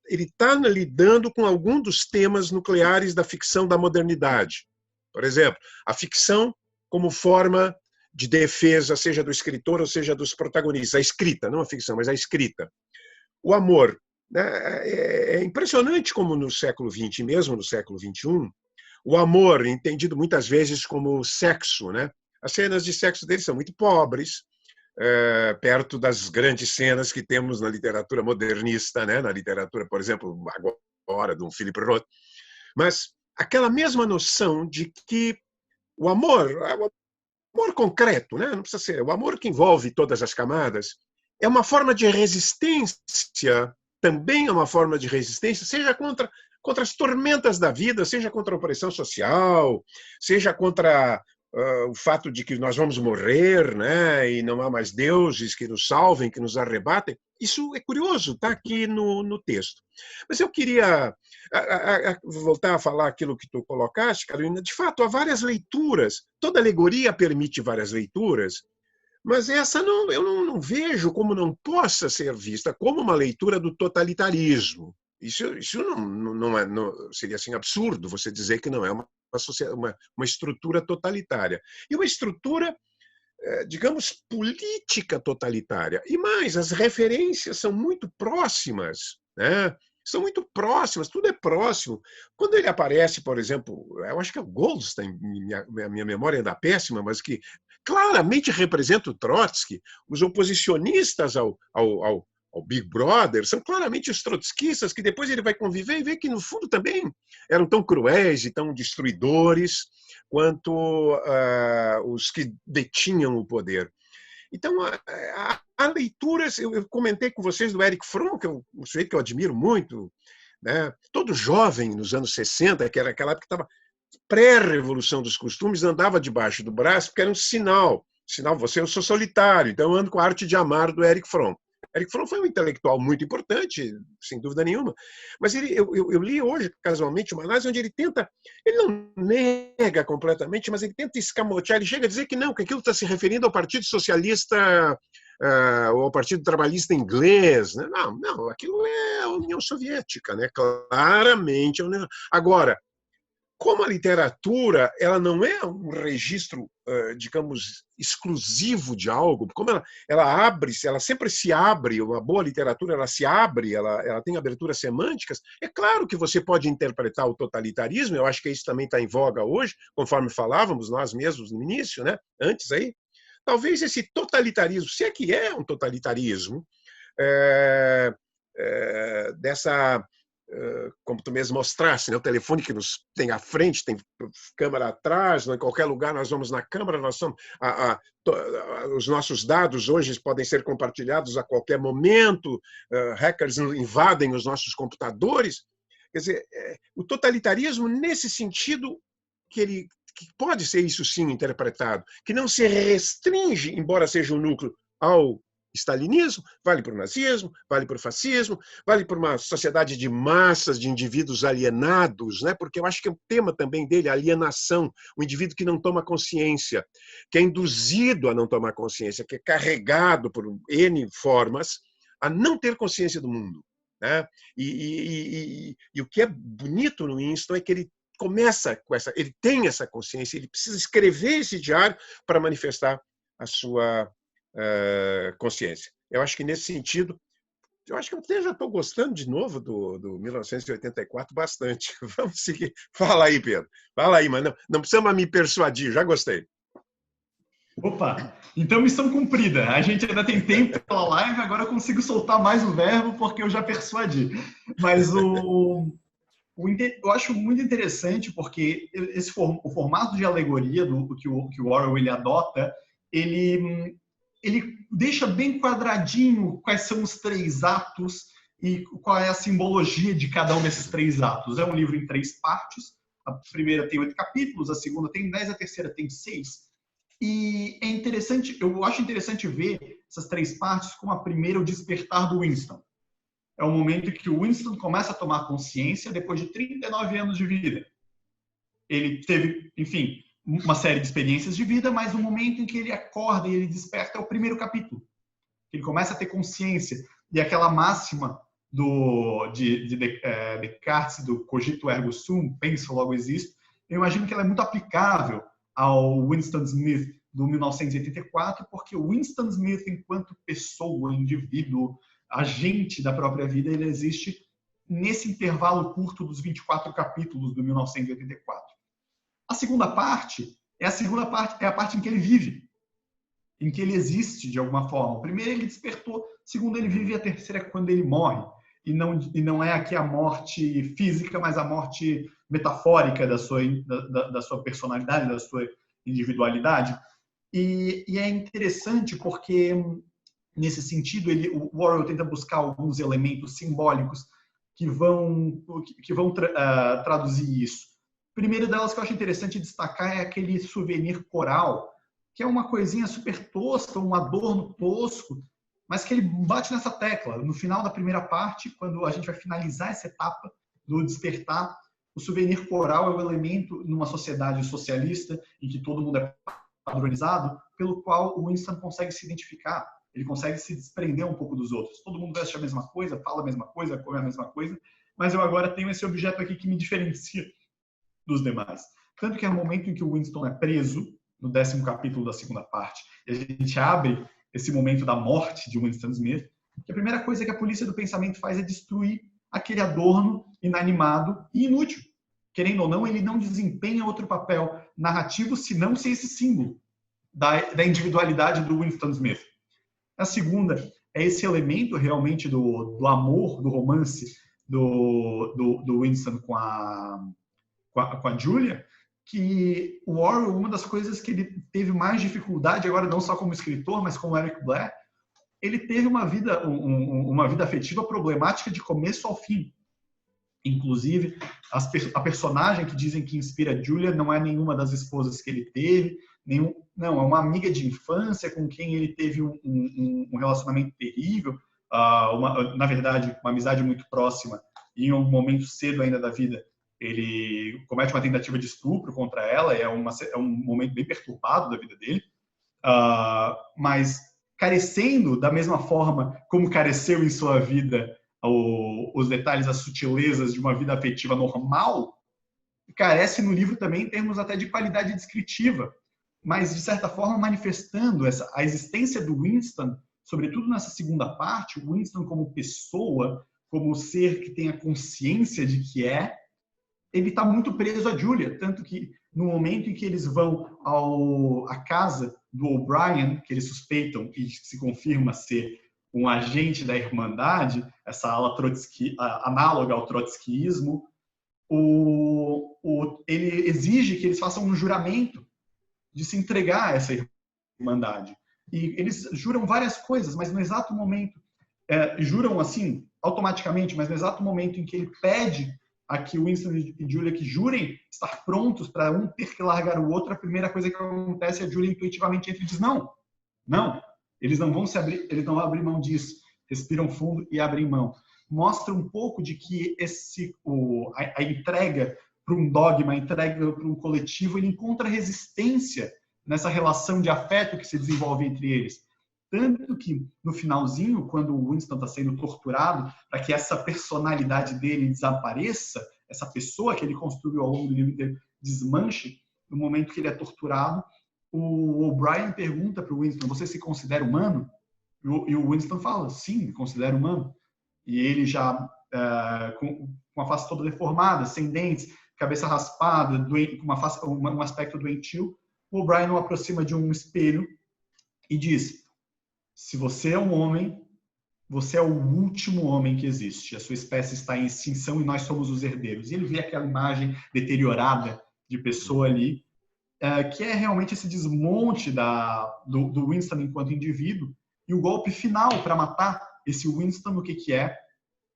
está lidando com algum dos temas nucleares da ficção da modernidade. Por exemplo, a ficção como forma de defesa, seja do escritor ou seja dos protagonistas, a escrita, não a ficção, mas a escrita. O amor. Né? É impressionante como no século XX, mesmo no século XXI, o amor, entendido muitas vezes como sexo, né? As cenas de sexo deles são muito pobres, perto das grandes cenas que temos na literatura modernista, né? Na literatura, por exemplo, agora, de um Philip Roth. Mas aquela mesma noção de que o amor concreto, né? Não precisa ser, o amor que envolve todas as camadas, é uma forma de resistência, também é uma forma de resistência, seja contra as tormentas da vida, seja contra a opressão social, seja contra o fato de que nós vamos morrer, né, e não há mais deuses que nos salvem, que nos arrebatem. Isso é curioso, está aqui no texto. Mas eu queria voltar a falar aquilo que tu colocaste, Carolina. De fato, há várias leituras. Toda alegoria permite várias leituras, mas essa eu não vejo como não possa ser vista como uma leitura do totalitarismo. Isso seria assim, absurdo você dizer que não é uma estrutura totalitária. E uma estrutura, digamos, política totalitária. E mais, as referências são muito próximas, né? São muito próximas, tudo é próximo. Quando ele aparece, por exemplo, eu acho que é o Goldstein, minha memória ainda é péssima, mas que claramente representa o Trotsky, os oposicionistas ao Big Brother, são claramente os trotskistas, que depois ele vai conviver e ver que, no fundo, também eram tão cruéis e tão destruidores quanto os que detinham o poder. Então, há leituras, eu comentei com vocês do Erich Fromm, que é um sujeito que eu admiro muito, né? Todo jovem, nos anos 60, que era aquela época que estava pré-revolução dos costumes, andava debaixo do braço, porque era um sinal, eu sou solitário, então eu ando com a Arte de Amar do Erich Fromm. Erich Fromm foi um intelectual muito importante, sem dúvida nenhuma, mas eu li hoje, casualmente, uma análise onde ele não nega completamente, mas ele tenta escamotear, ele chega a dizer que não, que aquilo está se referindo ao Partido Socialista ou ao Partido Trabalhista inglês. Né? Não, aquilo é a União Soviética, né? Claramente a União. Agora, como a literatura ela não é um registro, digamos, exclusivo de algo, como ela sempre se abre, uma boa literatura ela se abre, ela tem aberturas semânticas, é claro que você pode interpretar o totalitarismo, eu acho que isso também está em voga hoje, conforme falávamos nós mesmos no início, né? Antes aí, talvez esse totalitarismo, se é que é um totalitarismo, dessa... como tu mesmo mostraste, né? O telefone que nos tem à frente, tem câmera atrás, em qualquer lugar nós vamos na câmera, os nossos dados hoje podem ser compartilhados a qualquer momento, hackers invadem os nossos computadores. Quer dizer, o totalitarismo, nesse sentido, que pode ser isso sim interpretado, que não se restringe, embora seja um núcleo, ao stalinismo, vale para o nazismo, vale para o fascismo, vale para uma sociedade de massas, de indivíduos alienados, né? Porque eu acho que é o tema também dele, a alienação, o indivíduo que não toma consciência, que é induzido a não tomar consciência, que é carregado por N formas a não ter consciência do mundo. Né? E o que é bonito no Winston é que ele começa com ele tem essa consciência, ele precisa escrever esse diário para manifestar a sua consciência. Eu acho que nesse sentido, eu acho que eu até já estou gostando de novo do 1984 bastante. Vamos seguir. Fala aí, Pedro. Fala aí, mas não precisa mais me persuadir, já gostei. Opa, então missão cumprida. A gente ainda tem tempo pela live, agora eu consigo soltar mais o verbo porque eu já persuadi. Mas eu acho muito interessante porque o formato de alegoria que o Orwell ele adota, ele deixa bem quadradinho quais são os 3 atos e qual é a simbologia de cada um desses 3 atos. É um livro em 3 partes. A primeira tem 8 capítulos, a segunda tem 10, a terceira tem 6. E é interessante, eu acho interessante ver essas 3 partes como a primeira, o despertar do Winston. É o momento em que o Winston começa a tomar consciência depois de 39 anos de vida. Ele teve, enfim, uma série de experiências de vida, mas no momento em que ele acorda e ele desperta é o primeiro capítulo. Ele começa a ter consciência. E aquela máxima de Descartes, do cogito ergo sum, penso logo existo, eu imagino que ela é muito aplicável ao Winston Smith do 1984, porque o Winston Smith, enquanto pessoa, indivíduo, agente da própria vida, ele existe nesse intervalo curto dos 24 capítulos do 1984. A segunda parte é a parte em que ele vive, em que ele existe de alguma forma. O primeiro ele despertou, o segundo ele vive, e a terceira é quando ele morre. E não é aqui a morte física, mas a morte metafórica da sua personalidade, da sua individualidade. E é interessante porque, nesse sentido, o Orwell tenta buscar alguns elementos simbólicos que vão traduzir isso. A primeira delas que eu acho interessante destacar é aquele souvenir coral, que é uma coisinha super tosca, um adorno tosco, mas que ele bate nessa tecla. No final da primeira parte, quando a gente vai finalizar essa etapa do despertar, o souvenir coral é o elemento numa sociedade socialista em que todo mundo é padronizado, pelo qual o Winston consegue se identificar. Ele consegue se desprender um pouco dos outros. Todo mundo veste a mesma coisa, fala a mesma coisa, come a mesma coisa, mas eu agora tenho esse objeto aqui que me diferencia dos demais. Tanto que é o momento em que o Winston é preso, no 10º capítulo da segunda parte, e a gente abre esse momento da morte de Winston Smith, que a primeira coisa que a polícia do pensamento faz é destruir aquele adorno inanimado e inútil. Querendo ou não, ele não desempenha outro papel narrativo senão ser esse símbolo da individualidade do Winston Smith. A segunda é esse elemento realmente do amor, do romance do Winston com a Julia, que o Orwell, uma das coisas que ele teve mais dificuldade, agora não só como escritor, mas como Eric Blair, ele teve uma vida afetiva problemática de começo ao fim. Inclusive, a personagem que dizem que inspira a Julia não é nenhuma das esposas que ele teve, não, é uma amiga de infância com quem ele teve um relacionamento terrível, na verdade, uma amizade muito próxima, e em um momento cedo ainda da vida, ele comete uma tentativa de estupro contra ela, é um momento bem perturbado da vida dele, mas carecendo da mesma forma como careceu em sua vida os detalhes, as sutilezas de uma vida afetiva normal, carece no livro também em termos até de qualidade descritiva, mas de certa forma manifestando a existência do Winston, sobretudo nessa segunda parte, o Winston como pessoa, como ser que tem a consciência de que ele está muito preso a Julia, tanto que no momento em que eles vão à casa do O'Brien, que eles suspeitam e se confirma ser um agente da Irmandade, essa ala análoga ao trotskismo, ele exige que eles façam um juramento de se entregar a essa Irmandade. E eles juram várias coisas, mas no exato momento, juram assim, automaticamente, mas no exato momento em que ele pede a que Winston e Julia que jurem estar prontos para um ter que largar o outro, a primeira coisa que acontece é a Julia intuitivamente entra e diz não, eles não vão eles não vão abrir mão disso, respiram fundo e abrem mão. Mostra um pouco de que a entrega para um dogma, a entrega para um coletivo, ele encontra resistência nessa relação de afeto que se desenvolve entre eles. Tanto que, no finalzinho, quando o Winston está sendo torturado, para que essa personalidade dele desapareça, essa pessoa que ele construiu ao longo do livro inteiro desmanche, no momento que ele é torturado, o O'Brien pergunta para o Winston, você se considera humano? E o Winston fala, sim, me considero humano. E ele já, com a face toda deformada, sem dentes, cabeça raspada, com um aspecto doentio, o O'Brien o aproxima de um espelho e diz: se você é um homem, você é o último homem que existe. A sua espécie está em extinção e nós somos os herdeiros. E ele vê aquela imagem deteriorada de pessoa ali, que é realmente esse desmonte do Winston enquanto indivíduo. E o golpe final para matar esse Winston, o que é?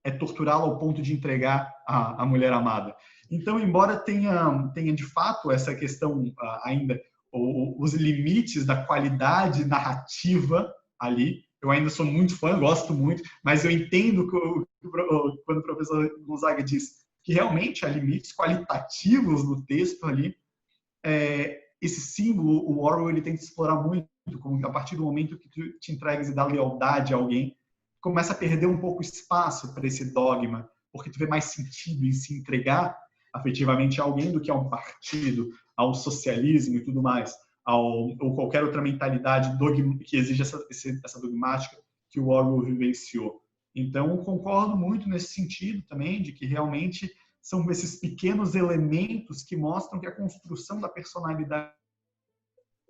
É torturá-lo ao ponto de entregar a mulher amada. Então, embora tenha de fato essa questão ainda, os limites da qualidade narrativa ali, eu ainda sou muito fã, gosto muito, mas eu entendo quando o professor Gonzaga diz que realmente há limites qualitativos no texto ali. Esse símbolo, o Orwell, ele tenta explorar muito, como a partir do momento que tu te entregas e dá lealdade a alguém, começa a perder um pouco espaço para esse dogma, porque tu vê mais sentido em se entregar afetivamente a alguém do que a um partido, ao socialismo e tudo mais, ou qualquer outra mentalidade que exige essa dogmática que o Orwell vivenciou. Então, concordo muito nesse sentido também, de que realmente são esses pequenos elementos que mostram que a construção da personalidade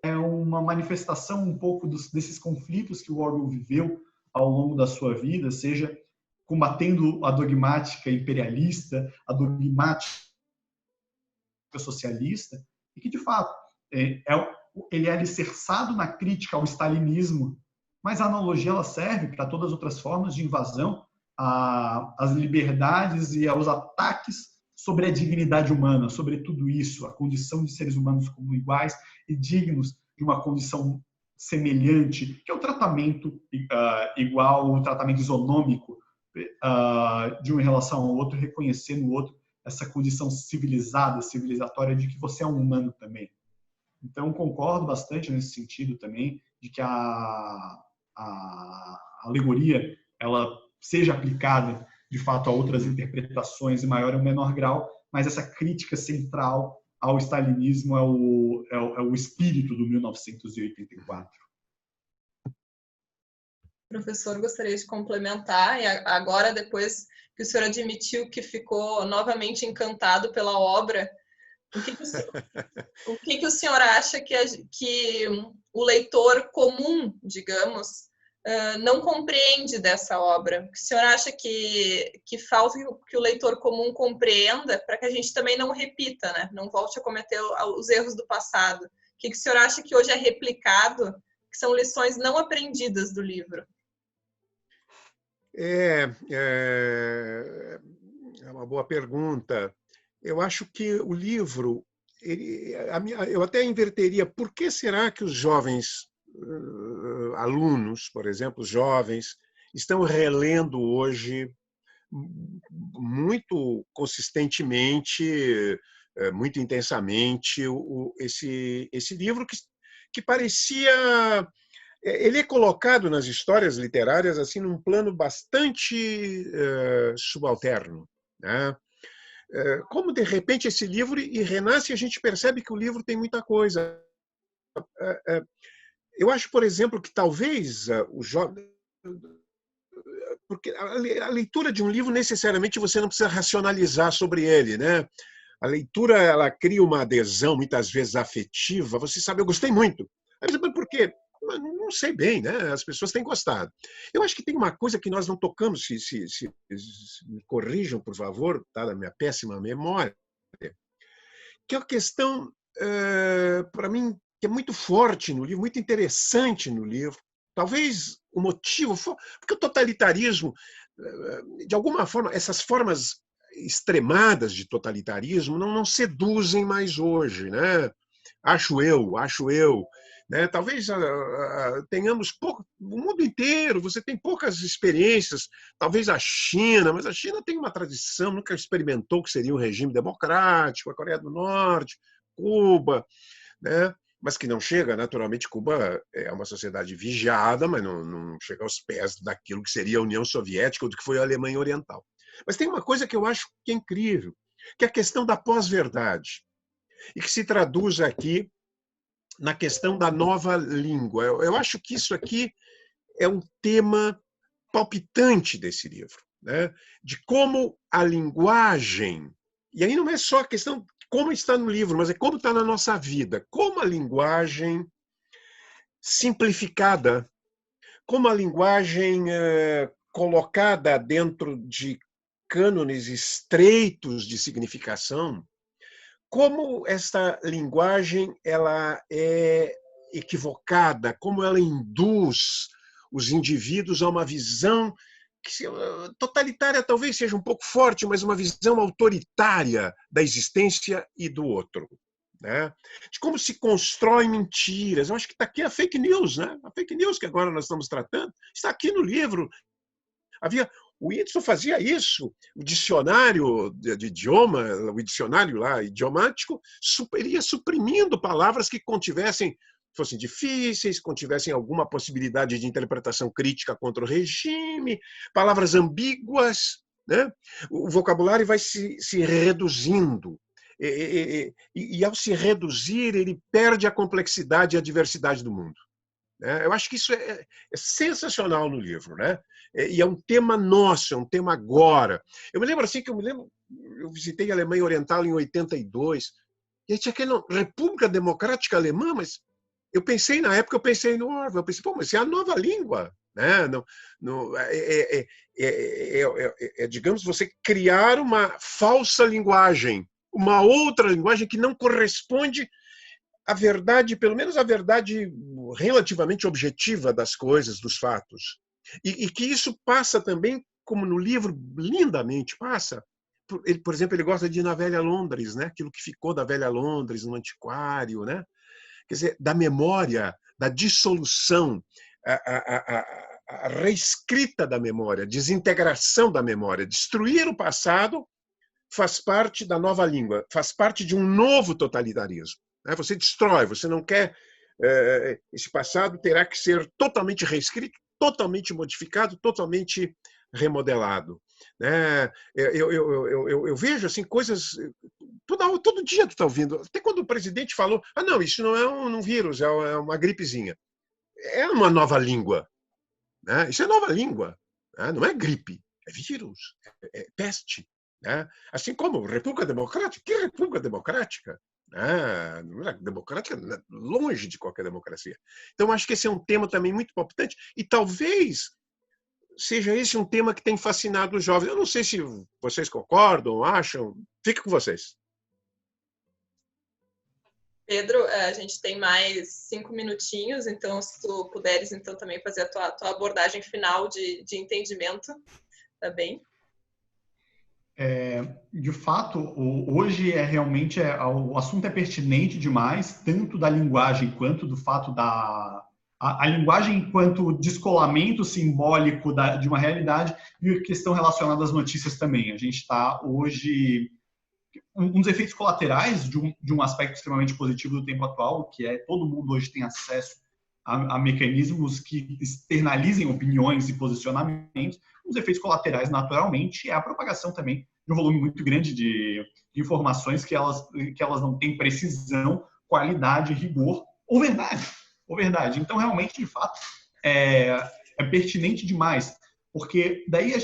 é uma manifestação um pouco desses conflitos que o Orwell viveu ao longo da sua vida, seja combatendo a dogmática imperialista, a dogmática socialista, e que, de fato, ele é alicerçado na crítica ao stalinismo, mas a analogia ela serve para todas as outras formas de invasão às liberdades e aos ataques sobre a dignidade humana, sobre tudo isso, a condição de seres humanos como iguais e dignos de uma condição semelhante, que é o tratamento igual, o tratamento isonômico de um em relação ao outro, reconhecer no outro essa condição civilizada, civilizatória de que você é um humano também. Então, concordo bastante nesse sentido também, de que a alegoria ela seja aplicada, de fato, a outras interpretações em maior ou menor grau, mas essa crítica central ao stalinismo é o espírito do 1984. Professor, gostaria de complementar, e agora, depois que o senhor admitiu que ficou novamente encantado pela obra, o que o senhor acha que o leitor comum, digamos, não compreende dessa obra? O senhor acha que falta que o leitor comum compreenda para que a gente também não repita, né? Não volte a cometer os erros do passado? O que o senhor acha que hoje é replicado, que são lições não aprendidas do livro? É uma boa pergunta. Eu acho que o livro, eu até inverteria, por que será que os jovens alunos, por exemplo, jovens, estão relendo hoje muito consistentemente, muito intensamente esse livro que parecia... Ele é colocado nas histórias literárias assim num plano bastante subalterno, né? Como de repente esse livro e renasce, a gente percebe que o livro tem muita coisa. Eu acho, por exemplo, que talvez o jovem, porque a leitura de um livro necessariamente você não precisa racionalizar sobre ele, né? A leitura ela cria uma adesão muitas vezes afetiva. Você sabe, eu gostei muito. Aí você, por quê? Não sei bem, né? As pessoas têm gostado. Eu acho que tem uma coisa que nós não tocamos, se me corrijam, por favor, tá, da minha péssima memória, que é uma questão, para mim, que é muito forte no livro, muito interessante no livro. Talvez o motivo, porque o totalitarismo, de alguma forma, essas formas extremadas de totalitarismo não seduzem mais hoje, né? Acho eu. Né? Talvez tenhamos pouco, o mundo inteiro, você tem poucas experiências, talvez a China, mas a China tem uma tradição, nunca experimentou o que seria um regime democrático, a Coreia do Norte, Cuba, né? Mas que não chega, naturalmente, Cuba é uma sociedade vigiada, mas não chega aos pés daquilo que seria a União Soviética ou do que foi a Alemanha Oriental. Mas tem uma coisa que eu acho que é incrível, que é a questão da pós-verdade, e que se traduz aqui na questão da nova língua. Eu acho que isso aqui é um tema palpitante desse livro, né? De como a linguagem, e aí não é só a questão como está no livro, mas é como está na nossa vida. Como a linguagem simplificada, como a linguagem colocada dentro de cânones estreitos de significação, como esta linguagem ela é equivocada, como ela induz os indivíduos a uma visão que totalitária talvez seja um pouco forte, mas uma visão autoritária da existência e do outro, né? De como se constrói mentiras. Eu acho que está aqui a fake news, né? A fake news que agora nós estamos tratando está aqui no livro. O Whitson fazia isso, o dicionário de idioma, o dicionário lá idiomático, iria suprimindo palavras que fossem difíceis, contivessem alguma possibilidade de interpretação crítica contra o regime, palavras ambíguas, né? O vocabulário vai se reduzindo. E ao se reduzir, ele perde a complexidade e a diversidade do mundo. Eu acho que isso é sensacional no livro, né? E é um tema nosso, é um tema agora. Eu me lembro assim eu visitei a Alemanha Oriental em 82, e aí tinha aquela República Democrática Alemã, mas na época eu pensei no Orwell, eu pensei, pô, mas isso é a nova língua, né? Digamos, você criar uma falsa linguagem, uma outra linguagem que não corresponde a verdade, pelo menos a verdade relativamente objetiva das coisas, dos fatos. E que isso passa também, como no livro lindamente passa, por exemplo, ele gosta de ir na velha Londres, né? Aquilo que ficou da velha Londres, no antiquário, né? Quer dizer, da memória, da dissolução, a reescrita da memória, a desintegração da memória. Destruir o passado faz parte da nova língua, faz parte de um novo totalitarismo. Você destrói, você não quer. Esse passado terá que ser totalmente reescrito, totalmente modificado, totalmente remodelado. Eu vejo assim coisas. Todo dia tu está ouvindo. Até quando o presidente falou: não, isso não é um vírus, é uma gripezinha. É uma nova língua. Isso é nova língua. Não é gripe, é vírus, é peste. Assim como República Democrática. Que República Democrática? Democrática longe de qualquer democracia. Então, acho que esse é um tema também muito importante e talvez seja esse um tema que tem fascinado os jovens. Eu não sei se vocês concordam, acham. Fica com vocês. Pedro, a gente tem mais 5 minutinhos, então se tu puderes então também fazer a tua abordagem final de entendimento, tá bem? De fato, hoje realmente o assunto é pertinente demais, tanto da linguagem quanto do fato a linguagem enquanto descolamento simbólico de uma realidade e a questão relacionada às notícias também. A gente está hoje um dos efeitos colaterais de um aspecto extremamente positivo do tempo atual, que é todo mundo hoje tem acesso a mecanismos que externalizem opiniões e posicionamentos. Os efeitos colaterais, naturalmente, é a propagação também de um volume muito grande de informações que elas não têm precisão, qualidade, rigor ou verdade. Então, realmente, de fato, é pertinente demais, porque daí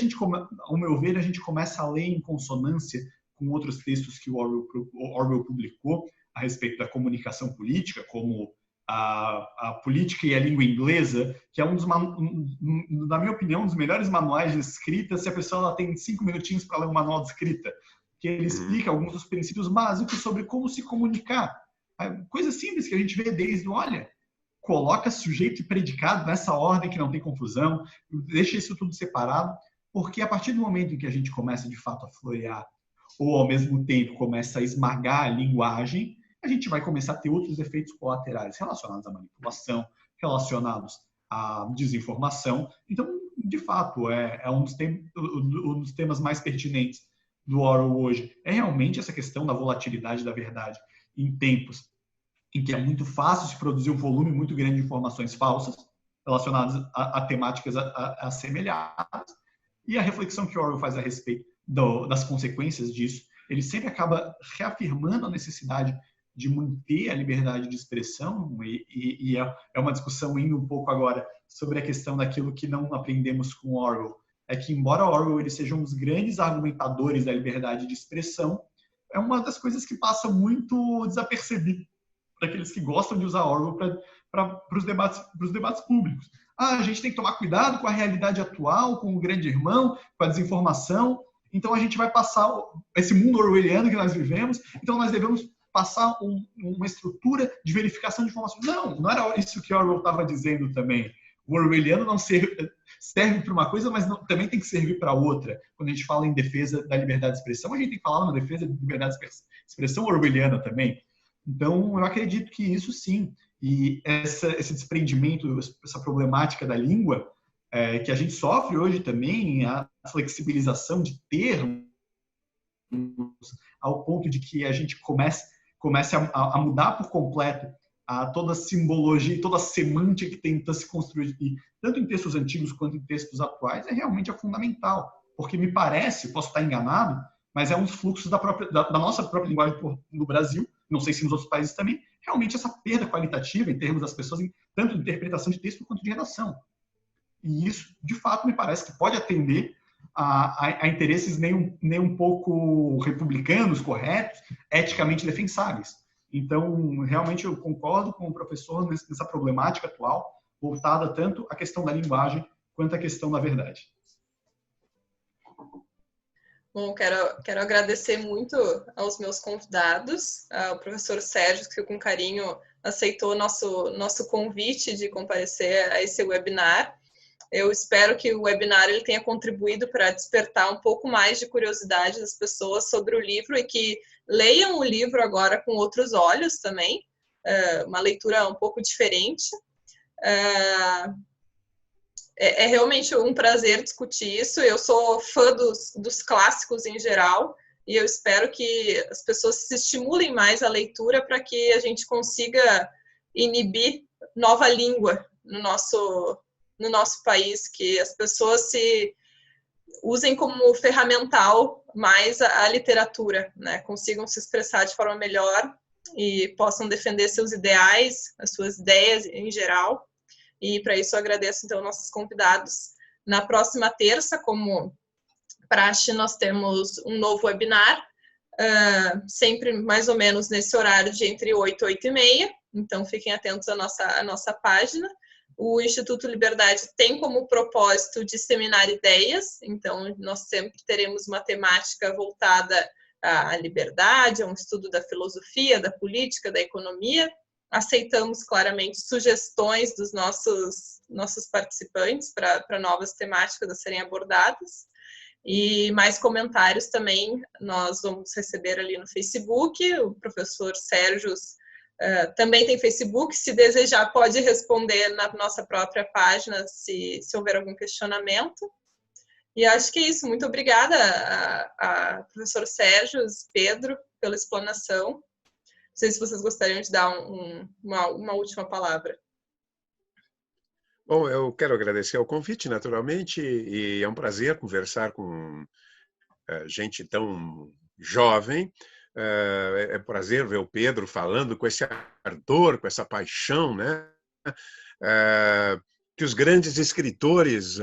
ao meu ver, a gente começa a ler em consonância com outros textos que o Orwell publicou a respeito da comunicação política, como a política e a língua inglesa, que é na minha opinião, um dos melhores manuais de escrita, se a pessoa tem 5 minutinhos para ler um manual de escrita, que ele explica alguns dos princípios básicos sobre como se comunicar. Coisa simples que a gente vê desde, coloca sujeito e predicado nessa ordem que não tem confusão, deixa isso tudo separado, porque a partir do momento em que a gente começa, de fato, a florear, ou ao mesmo tempo começa a esmagar a linguagem, a gente vai começar a ter outros efeitos colaterais relacionados à manipulação, relacionados à desinformação. Então, de fato, é um dos temas mais pertinentes do Orwell hoje. É realmente essa questão da volatilidade da verdade em tempos em que é muito fácil se produzir um volume muito grande de informações falsas relacionadas a temáticas assemelhadas. E a reflexão que Orwell faz a respeito das consequências disso, ele sempre acaba reafirmando a necessidade de manter a liberdade de expressão, e é uma discussão indo um pouco agora sobre a questão daquilo que não aprendemos com Orwell. É que, embora Orwell ele seja um dos grandes argumentadores da liberdade de expressão, é uma das coisas que passa muito desapercebido para aqueles que gostam de usar Orwell para os debates públicos. A gente tem que tomar cuidado com a realidade atual, com o grande irmão, com a desinformação. Então, a gente vai passar esse mundo orwelliano que nós vivemos, então nós devemos passar uma estrutura de verificação de informações. Não era isso que Orwell estava dizendo também. O orwelliano não serve para uma coisa, mas também tem que servir para outra. Quando a gente fala em defesa da liberdade de expressão, a gente tem que falar na defesa da liberdade de expressão orwelliana também. Então, eu acredito que isso sim. E esse desprendimento, essa problemática da língua, que a gente sofre hoje também, a flexibilização de termos, ao ponto de que a gente comece a mudar por completo toda a simbologia, toda a semântica que tenta se construir, tanto em textos antigos quanto em textos atuais, realmente fundamental. Porque me parece, posso estar enganado, mas é um dos fluxos da nossa própria linguagem no Brasil, não sei se nos outros países também, realmente essa perda qualitativa em termos das pessoas, tanto de interpretação de texto quanto de redação. E isso, de fato, me parece que pode atender a interesses nem um pouco republicanos, corretos, eticamente defensáveis. Então, realmente, eu concordo com o professor nessa problemática atual, voltada tanto à questão da linguagem quanto à questão da verdade. Bom, quero agradecer muito aos meus convidados, ao professor Sérgio, que com carinho aceitou nosso convite de comparecer a esse webinar. Eu espero que o webinar ele tenha contribuído para despertar um pouco mais de curiosidade das pessoas sobre o livro e que leiam o livro agora com outros olhos também, uma leitura um pouco diferente. É realmente um prazer discutir isso. Eu sou fã dos clássicos em geral e eu espero que as pessoas se estimulem mais à leitura para que a gente consiga inibir nova língua no nosso país, que as pessoas se usem como ferramental mais a literatura, né? Consigam se expressar de forma melhor e possam defender seus ideais, as suas ideias em geral. E para isso eu agradeço, então, nossos convidados. Na próxima terça, como praxe, nós temos um novo webinar, sempre mais ou menos nesse horário de entre 8 e 8h30. Então, fiquem atentos à nossa página. O Instituto Liberdade tem como propósito disseminar ideias, então nós sempre teremos uma temática voltada à liberdade, a um estudo da filosofia, da política, da economia. Aceitamos claramente sugestões dos nossos participantes para novas temáticas a serem abordadas. E mais comentários também nós vamos receber ali no Facebook. O professor Sérgio também tem Facebook, se desejar pode responder na nossa própria página se houver algum questionamento. E acho que é isso. Muito obrigada a professor Sérgio, Pedro, pela explanação. Não sei se vocês gostariam de dar uma última palavra. Bom, eu quero agradecer o convite, naturalmente, e é um prazer conversar com gente tão jovem. É um prazer ver o Pedro falando com esse ardor, com essa paixão, né? Que os grandes escritores,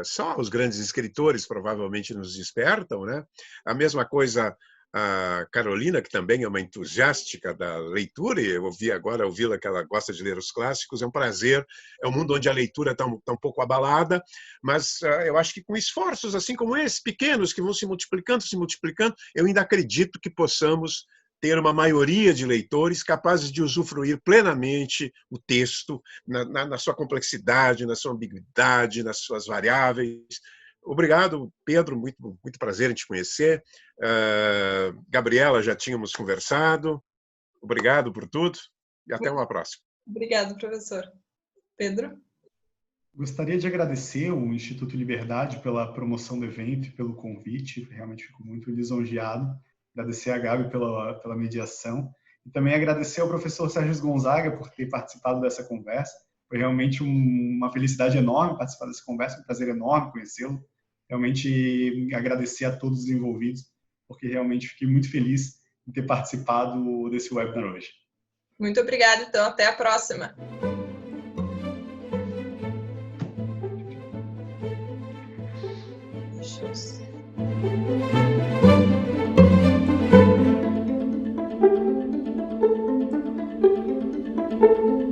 só os grandes escritores provavelmente nos despertam, né? A mesma coisa a Carolina, que também é uma entusiástica da leitura, e eu ouvi-la que ela gosta de ler os clássicos, é um prazer, é um mundo onde a leitura está um pouco abalada, mas eu acho que com esforços assim como esses, pequenos, que vão se multiplicando, eu ainda acredito que possamos ter uma maioria de leitores capazes de usufruir plenamente o texto, na sua complexidade, na sua ambiguidade, nas suas variáveis. Obrigado, Pedro, muito prazer em te conhecer. Gabriela, já tínhamos conversado. Obrigado por tudo e até uma próxima. Obrigado, professor. Pedro? Gostaria de agradecer ao Instituto Liberdade pela promoção do evento e pelo convite. Realmente fico muito lisonjeado. Agradecer a Gabi pela mediação. E também agradecer ao professor Sérgio Gonzaga por ter participado dessa conversa. Foi realmente uma felicidade enorme participar dessa conversa, um prazer enorme conhecê-lo. Realmente agradecer a todos os envolvidos, porque realmente fiquei muito feliz em ter participado desse webinar hoje. Muito obrigada, então. Até a próxima. Deixa eu... Obrigada.